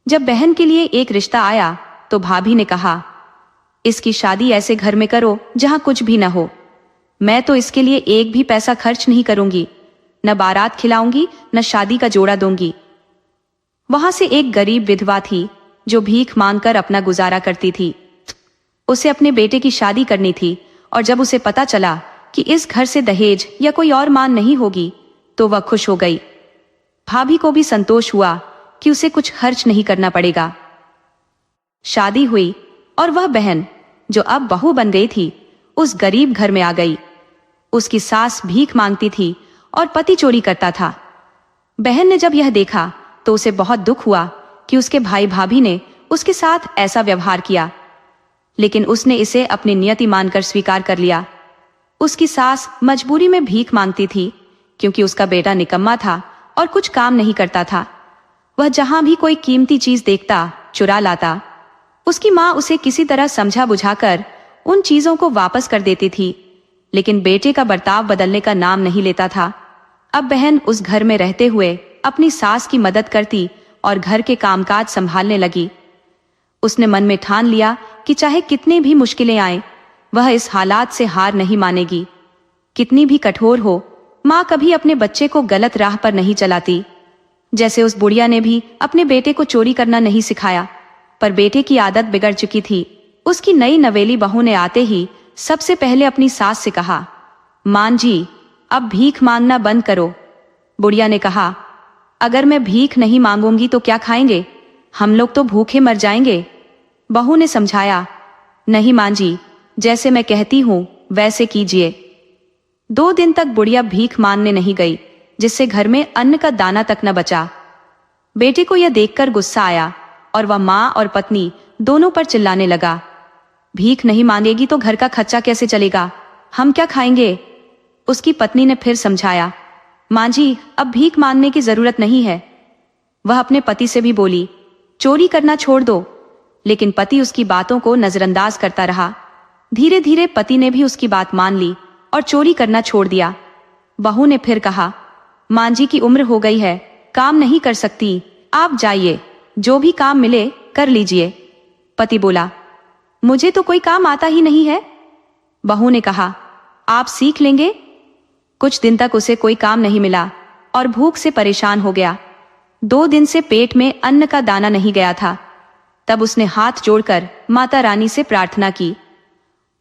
जब बहन के लिए एक रिश्ता आया तो भाभी ने कहा, इसकी शादी ऐसे घर में करो जहां कुछ भी न हो। मैं तो इसके लिए एक भी पैसा खर्च नहीं करूंगी, न बारात खिलाऊंगी न शादी का जोड़ा दूंगी। वहां से एक गरीब विधवा थी जो भीख मांगकर अपना गुजारा करती थी। उसे अपने बेटे की शादी करनी थी और जब उसे पता चला कि इस घर से दहेज या कोई और मान नहीं होगी तो वह खुश हो गई। भाभी को भी संतोष हुआ कि उसे कुछ खर्च नहीं करना पड़ेगा। शादी हुई और वह बहन जो अब बहू बन गई थी उस गरीब घर में आ गई। उसकी सास भीख मांगती थी और पति चोरी करता था। बहन ने जब यह देखा तो उसे बहुत दुख हुआ कि उसके भाई भाभी ने उसके साथ ऐसा व्यवहार किया, लेकिन उसने इसे अपनी नियति मानकर स्वीकार कर लिया। उसकी सास मजबूरी में भीख मांगती थी क्योंकि उसका बेटा निकम्मा था और कुछ काम नहीं करता था। वह जहां भी कोई कीमती चीज देखता चुरा लाता। उसकी माँ उसे किसी तरह समझा बुझाकर उन चीजों को वापस कर देती थी, लेकिन बेटे का बर्ताव बदलने का नाम नहीं लेता था। अब बहन उस घर में रहते हुए अपनी सास की मदद करती और घर के कामकाज संभालने लगी। उसने मन में ठान लिया कि चाहे कितनी भी मुश्किलें आए, वह इस हालात से हार नहीं मानेगी। कितनी भी कठोर हो, माँ कभी अपने बच्चे को गलत राह पर नहीं चलाती। जैसे उस बुढ़िया ने भी अपने बेटे को चोरी करना नहीं सिखाया, पर बेटे की आदत बिगड़ चुकी थी। उसकी नई नवेली बहू ने आते ही सबसे पहले अपनी सास से कहा, मां जी, अब भीख मांगना बंद करो। बुढ़िया ने कहा, अगर मैं भीख नहीं मांगूंगी तो क्या खाएंगे? हम लोग तो भूखे मर जाएंगे। बहू ने समझाया, नहीं मां जी, जैसे मैं कहती हूं वैसे कीजिए। 2 दिन तक बुढ़िया भीख मांगने नहीं गई, जिससे घर में अन्न का दाना तक न बचा। बेटे को यह देखकर गुस्सा आया और वह माँ और पत्नी दोनों पर चिल्लाने लगा, भीख नहीं मांगेगी तो घर का खर्चा कैसे चलेगा? हम क्या खाएंगे? उसकी पत्नी ने फिर समझाया, मां जी, अब भीख मांगने की जरूरत नहीं है। वह अपने पति से भी बोली, चोरी करना छोड़ दो, लेकिन पति उसकी बातों को नजरअंदाज करता रहा। धीरे धीरे पति ने भी उसकी बात मान ली और चोरी करना छोड़ दिया। बहू ने फिर कहा, मां जी की उम्र हो गई है, काम नहीं कर सकती, आप जाइए, जो भी काम मिले कर लीजिए। पति बोला, मुझे तो कोई काम आता ही नहीं है। बहू ने कहा, आप सीख लेंगे। कुछ दिन तक उसे कोई काम नहीं मिला और भूख से परेशान हो गया। 2 दिन से पेट में अन्न का दाना नहीं गया था। तब उसने हाथ जोड़कर माता रानी से प्रार्थना की।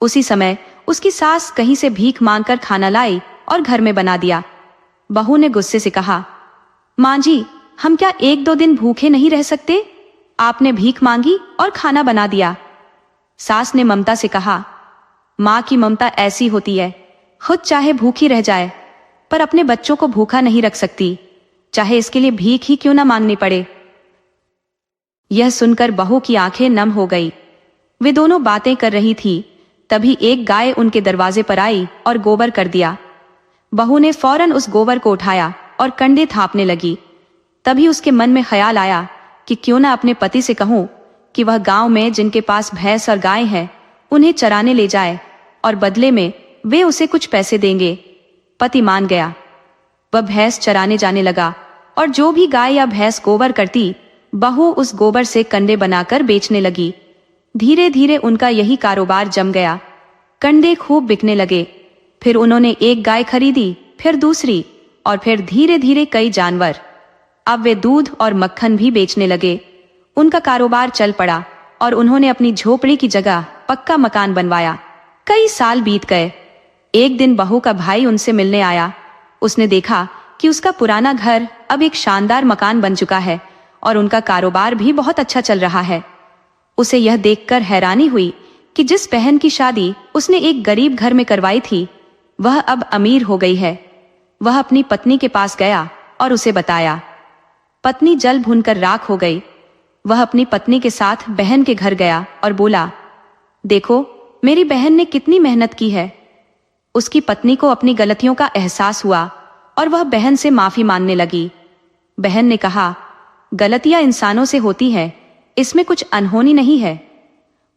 उसी समय उसकी सास कहीं से भीख मांगकर खाना लाई और घर में बना दिया। बहू ने गुस्से से कहा, मां जी, हम क्या 1-2 दिन भूखे नहीं रह सकते? आपने भीख मांगी और खाना बना दिया। सास ने ममता से कहा, मां की ममता ऐसी होती है, खुद चाहे भूखी रह जाए पर अपने बच्चों को भूखा नहीं रख सकती, चाहे इसके लिए भीख ही क्यों ना मांगनी पड़े। यह सुनकर बहू की आंखें नम हो गई। वे दोनों बातें कर रही थी, तभी एक गाय उनके दरवाजे पर आई और गोबर कर दिया। बहू ने फौरन उस गोबर को उठाया और कंडे थापने लगी। तभी उसके मन में ख्याल आया कि क्यों ना अपने पति से कहूं कि वह गांव में जिनके पास भैंस और गाय है उन्हें चराने ले जाए और बदले में वे उसे कुछ पैसे देंगे। पति मान गया। वह भैंस चराने जाने लगा और जो भी गाय या भैंस गोबर करती, बहू उस गोबर से कंडे बनाकर बेचने लगी। धीरे धीरे उनका यही कारोबार जम गया। कंडे खूब बिकने लगे। फिर उन्होंने एक गाय खरीदी, फिर दूसरी और फिर धीरे धीरे कई जानवर। अब वे दूध और मक्खन भी बेचने लगे। उनका कारोबार चल पड़ा और उन्होंने अपनी झोपड़ी की जगह पक्का मकान बनवाया। कई साल बीत गए। एक दिन बहू का भाई उनसे मिलने आया। उसने देखा कि उसका पुराना घर अब एक शानदार मकान बन चुका है और उनका कारोबार भी बहुत अच्छा चल रहा है। उसे यह देखकर हैरानी हुई कि जिस बहन की शादी उसने एक गरीब घर में करवाई थी, वह अब अमीर हो गई है। वह अपनी पत्नी के पास गया और उसे बताया। पत्नी जल भुनकर राख हो गई। वह अपनी पत्नी के साथ बहन के घर गया और बोला, देखो मेरी बहन ने कितनी मेहनत की है। उसकी पत्नी को अपनी गलतियों का एहसास हुआ और वह बहन से माफी मांगने लगी। बहन ने कहा, गलतियां इंसानों से होती है, इसमें कुछ अनहोनी नहीं है।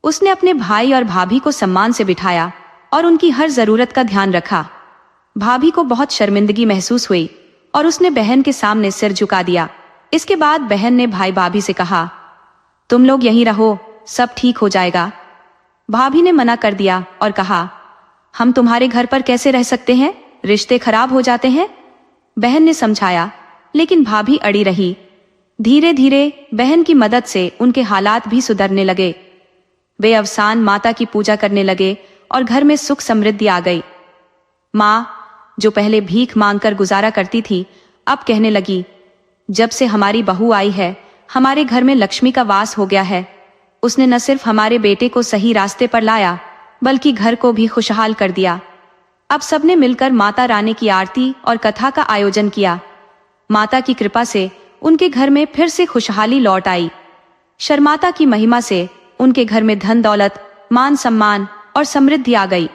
उसने अपने भाई और भाभी को सम्मान से बिठाया और उनकी हर जरूरत का ध्यान रखा। भाभी को बहुत शर्मिंदगी महसूस हुई और उसने बहन के सामने सिर झुका दिया। इसके बाद बहन ने भाई भाभी से कहा, तुम लोग यहीं रहो, सब ठीक हो जाएगा। भाभी ने मना कर दिया और कहा, हम तुम्हारे घर पर कैसे रह सकते हैं, रिश्ते खराब हो जाते हैं। बहन ने समझाया, लेकिन भाभी अड़ी रही। धीरे धीरे बहन की मदद से उनके हालात भी सुधरने लगे। वे अवसान माता की पूजा करने लगे और घर में सुख समृद्धि आ गई। माँ, जो पहले भीख मांगकर गुजारा करती थी, अब कहने लगी, जब से हमारी बहू आई है, हमारे घर में लक्ष्मी का वास हो गया है। उसने न सिर्फ हमारे बेटे को सही रास्ते पर लाया, बल्कि घर को भी खुशहाल कर दिया। अब सबने मिलकर माता रानी की आरती और कथा का आयोजन किया। माता की कृपा से उनके घर में फिर से खुशहाली लौट आई। शर्माता की महिमा से उनके घर में धन दौलत, मान सम्मान और समृद्धि आ गई।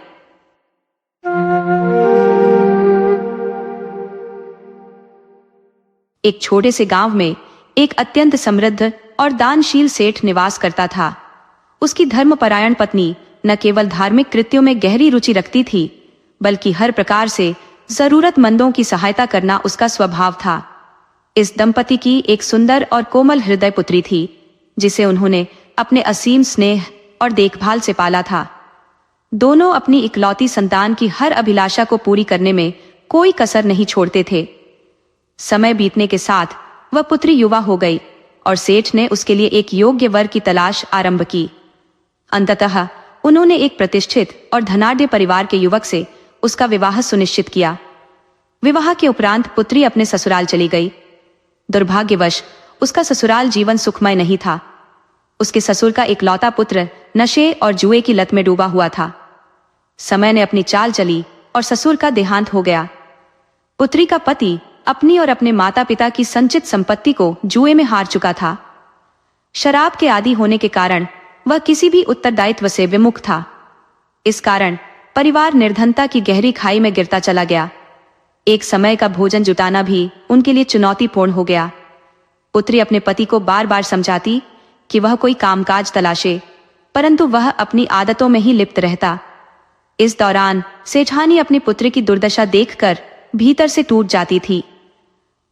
एक छोटे से गांव में एक अत्यंत समृद्ध और दानशील सेठ निवास करता था। उसकी धर्मपरायण पत्नी न केवल धार्मिक कृत्यों में गहरी रुचि रखती थी, बल्कि हर प्रकार से जरूरतमंदों की सहायता करना उसका स्वभाव था। इस दंपति की एक सुंदर और कोमल हृदय पुत्री थी, जिसे उन्होंने अपने असीम स्नेह और देखभाल से पाला था। दोनों अपनी इकलौती संतान की हर अभिलाषा को पूरी करने में कोई कसर नहीं छोड़ते थे। समय बीतने के साथ वह पुत्री युवा हो गई और सेठ ने उसके लिए एक योग्य वर की तलाश आरंभ की। अंततः उन्होंने एक प्रतिष्ठित और धनाढ्य परिवार के युवक से उसका विवाह सुनिश्चित किया। विवाह के उपरांत पुत्री अपने ससुराल चली गई। दुर्भाग्यवश उसका ससुराल जीवन सुखमय नहीं था। उसके ससुर का इकलौता पुत्र नशे और जुए की लत में डूबा हुआ था। समय ने अपनी चाल चली और ससुर का देहांत हो गया। पुत्री का पति अपनी और अपने माता पिता की संचित संपत्ति को जुए में हार चुका था। शराब के आदी होने के कारण वह किसी भी उत्तरदायित्व से विमुख था। इस कारण परिवार निर्धनता की गहरी खाई में गिरता चला गया। एक समय का भोजन जुटाना भी उनके लिए चुनौतीपूर्ण हो गया। पुत्री अपने पति को बार बार समझाती कि वह कोई कामकाज तलाशे, परंतु वह अपनी आदतों में ही लिप्त रहता। इस दौरान सेठानी अपनी पुत्री की दुर्दशा देखकर भीतर से टूट जाती थी।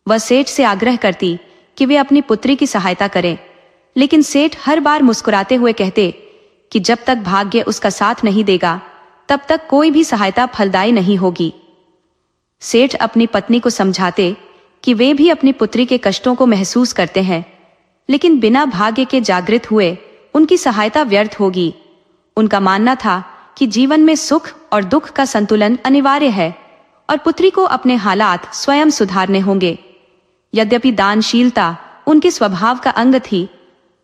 वह सेठ से आग्रह करती कि वे अपनी पुत्री की सहायता करें, लेकिन सेठ हर बार मुस्कुराते हुए कहते कि जब तक भाग्य उसका साथ नहीं देगा, तब तक कोई भी सहायता फलदायी नहीं होगी। सेठ अपनी पत्नी को समझाते कि वे भी अपनी पुत्री के कष्टों को महसूस करते हैं, लेकिन बिना भाग्य के जागृत हुए उनकी सहायता व्यर्थ होगी। उनका मानना था कि जीवन में सुख और दुख का संतुलन अनिवार्य है और पुत्री को अपने हालात स्वयं सुधारने होंगे। यद्यपि दानशीलता उनके स्वभाव का अंग थी,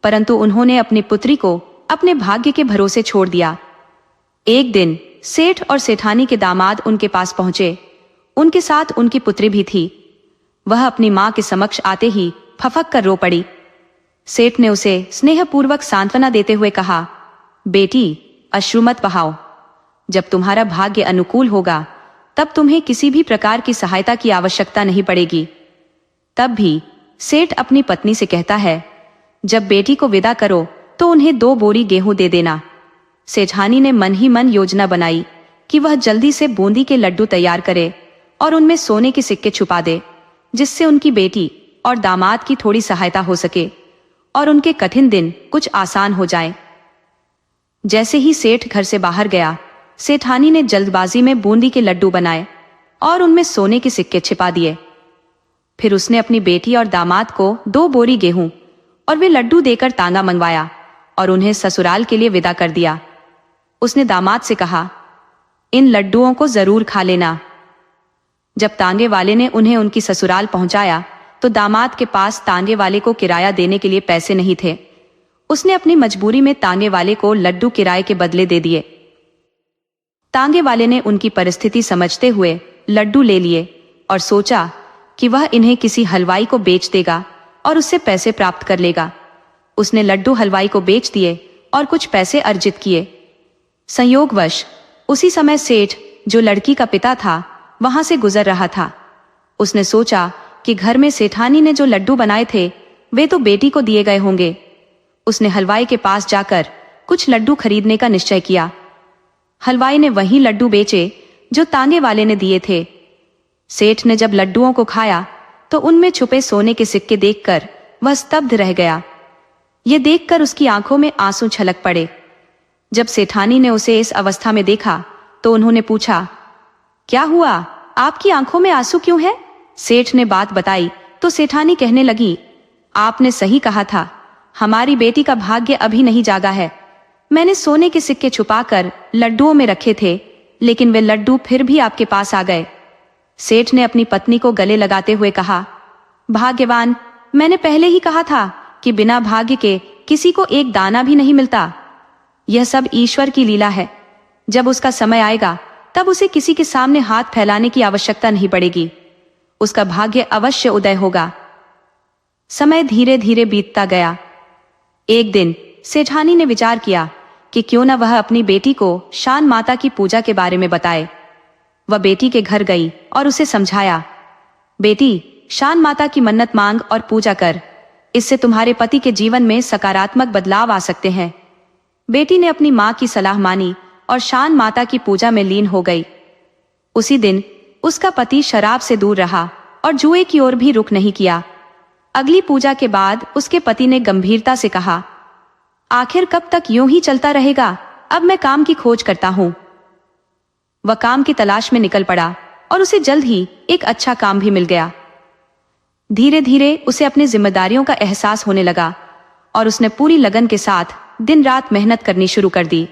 परंतु उन्होंने अपनी पुत्री को अपने भाग्य के भरोसे छोड़ दिया। एक दिन सेठ और सेठानी के दामाद उनके पास पहुंचे। उनके साथ उनकी पुत्री भी थी। वह अपनी मां के समक्ष आते ही फफक कर रो पड़ी। सेठ ने उसे स्नेहपूर्वक सांत्वना देते हुए कहा, बेटी, अश्रु मत बहाओ। जब तुम्हारा भाग्य अनुकूल होगा, तब तुम्हें किसी भी प्रकार की सहायता की आवश्यकता नहीं पड़ेगी। तब भी सेठ अपनी पत्नी से कहता है, जब बेटी को विदा करो तो उन्हें 2 बोरी गेहूं दे देना। सेठानी ने मन ही मन योजना बनाई कि वह जल्दी से बूंदी के लड्डू तैयार करे और उनमें सोने के सिक्के छुपा दे, जिससे उनकी बेटी और दामाद की थोड़ी सहायता हो सके और उनके कठिन दिन कुछ आसान हो जाए। जैसे ही सेठ घर से बाहर गया, सेठानी ने जल्दबाजी में बूंदी के लड्डू बनाए और उनमें सोने के सिक्के छिपा दिए। फिर उसने अपनी बेटी और दामाद को 2 बोरी गेहूं और वे लड्डू देकर तांगा मंगवाया और उन्हें ससुराल के लिए विदा कर दिया। उसने दामाद से कहा, इन लड्डुओं को जरूर खा लेना। जब तांगे वाले ने उन्हें उनकी ससुराल पहुंचाया, तो दामाद के पास तांगे वाले को किराया देने के लिए पैसे नहीं थे। उसने अपनी मजबूरी में तांगे वाले को लड्डू किराए के बदले दे दिए। तांगे वाले ने उनकी परिस्थिति समझते हुए लड्डू ले लिए और सोचा कि वह इन्हें किसी हलवाई को बेच देगा और उससे पैसे प्राप्त कर लेगा। उसने लड्डू हलवाई को बेच दिए और कुछ पैसे अर्जित किए। संयोगवश उसी समय सेठ, जो लड़की का पिता था, वहां से गुजर रहा था। उसने सोचा कि घर में सेठानी ने जो लड्डू बनाए थे, वे तो बेटी को दिए गए होंगे। उसने हलवाई के पास जाकर कुछ लड्डू खरीदने का निश्चय किया। हलवाई ने वही लड्डू बेचे जो तांगे वाले ने दिए थे। सेठ ने जब लड्डुओं को खाया तो उनमें छुपे सोने के सिक्के देखकर वह स्तब्ध रह गया। ये देखकर उसकी आंखों में आंसू छलक पड़े। जब सेठानी ने उसे इस अवस्था में देखा तो उन्होंने पूछा, क्या हुआ, आपकी आंखों में आंसू क्यों है? सेठ ने बात बताई तो सेठानी कहने लगी, आपने सही कहा था, हमारी बेटी का भाग्य अभी नहीं जागा है। मैंने सोने के सिक्के छुपाकर लड्डुओं में रखे थे, लेकिन वे लड्डू फिर भी आपके पास आ गए। सेठ ने अपनी पत्नी को गले लगाते हुए कहा, भाग्यवान, मैंने पहले ही कहा था कि बिना भाग्य के किसी को एक दाना भी नहीं मिलता। यह सब ईश्वर की लीला है। जब उसका समय आएगा तब उसे किसी के सामने हाथ फैलाने की आवश्यकता नहीं पड़ेगी। उसका भाग्य अवश्य उदय होगा। समय धीरे धीरे बीतता गया। एक दिन सेठानी ने विचार किया कि क्यों न वह अपनी बेटी को शान माता की पूजा के बारे में बताए। वह बेटी के घर गई और उसे समझाया, बेटी, शान माता की मन्नत मांग और पूजा कर। इससे तुम्हारे पति के जीवन में सकारात्मक बदलाव आ सकते हैं। बेटी ने अपनी मां की सलाह मानी और शान माता की पूजा में लीन हो गई। उसी दिन उसका पति शराब से दूर रहा और जुए की ओर भी रुख नहीं किया। अगली पूजा के बाद उसके पति ने गंभीरता से कहा, आखिर कब तक यूं ही चलता रहेगा? अब मैं काम की खोज करता हूं। वह काम की तलाश में निकल पड़ा और उसे जल्द ही एक अच्छा काम भी मिल गया। धीरे धीरे उसे अपनी जिम्मेदारियों का एहसास होने लगा और उसने पूरी लगन के साथ दिन रात मेहनत करनी शुरू कर दी।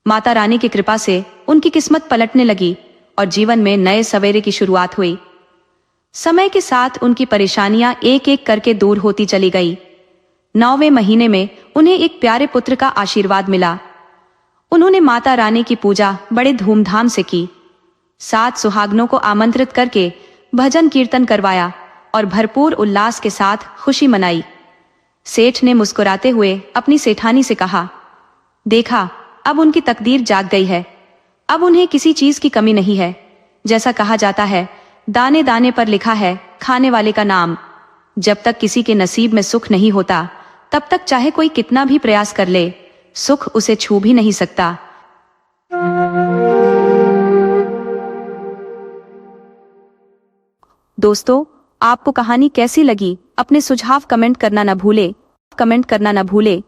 माता रानी की कृपा से उनकी किस्मत पलटने लगी और जीवन में नए सवेरे की शुरुआत हुई। समय के साथ उनकी परेशानियां एक एक करके दूर होती चली गई। 9वें महीने में उन्हें एक प्यारे पुत्र का आशीर्वाद मिला। उन्होंने माता रानी की पूजा बड़े धूमधाम से की। 7 सुहागनों को आमंत्रित करके भजन कीर्तन करवाया और भरपूर उल्लास के साथ खुशी मनाई। सेठ ने मुस्कुराते हुए अपनी सेठानी से कहा, देखा, अब उनकी तकदीर जाग गई है। अब उन्हें किसी चीज की कमी नहीं है। जैसा कहा जाता है, दाने दाने पर लिखा है खाने वाले का नाम। जब तक किसी के नसीब में सुख नहीं होता तब तक चाहे कोई कितना भी प्रयास कर ले, सुख उसे छू भी नहीं सकता। दोस्तों, आपको कहानी कैसी लगी? अपने सुझाव कमेंट करना न भूले।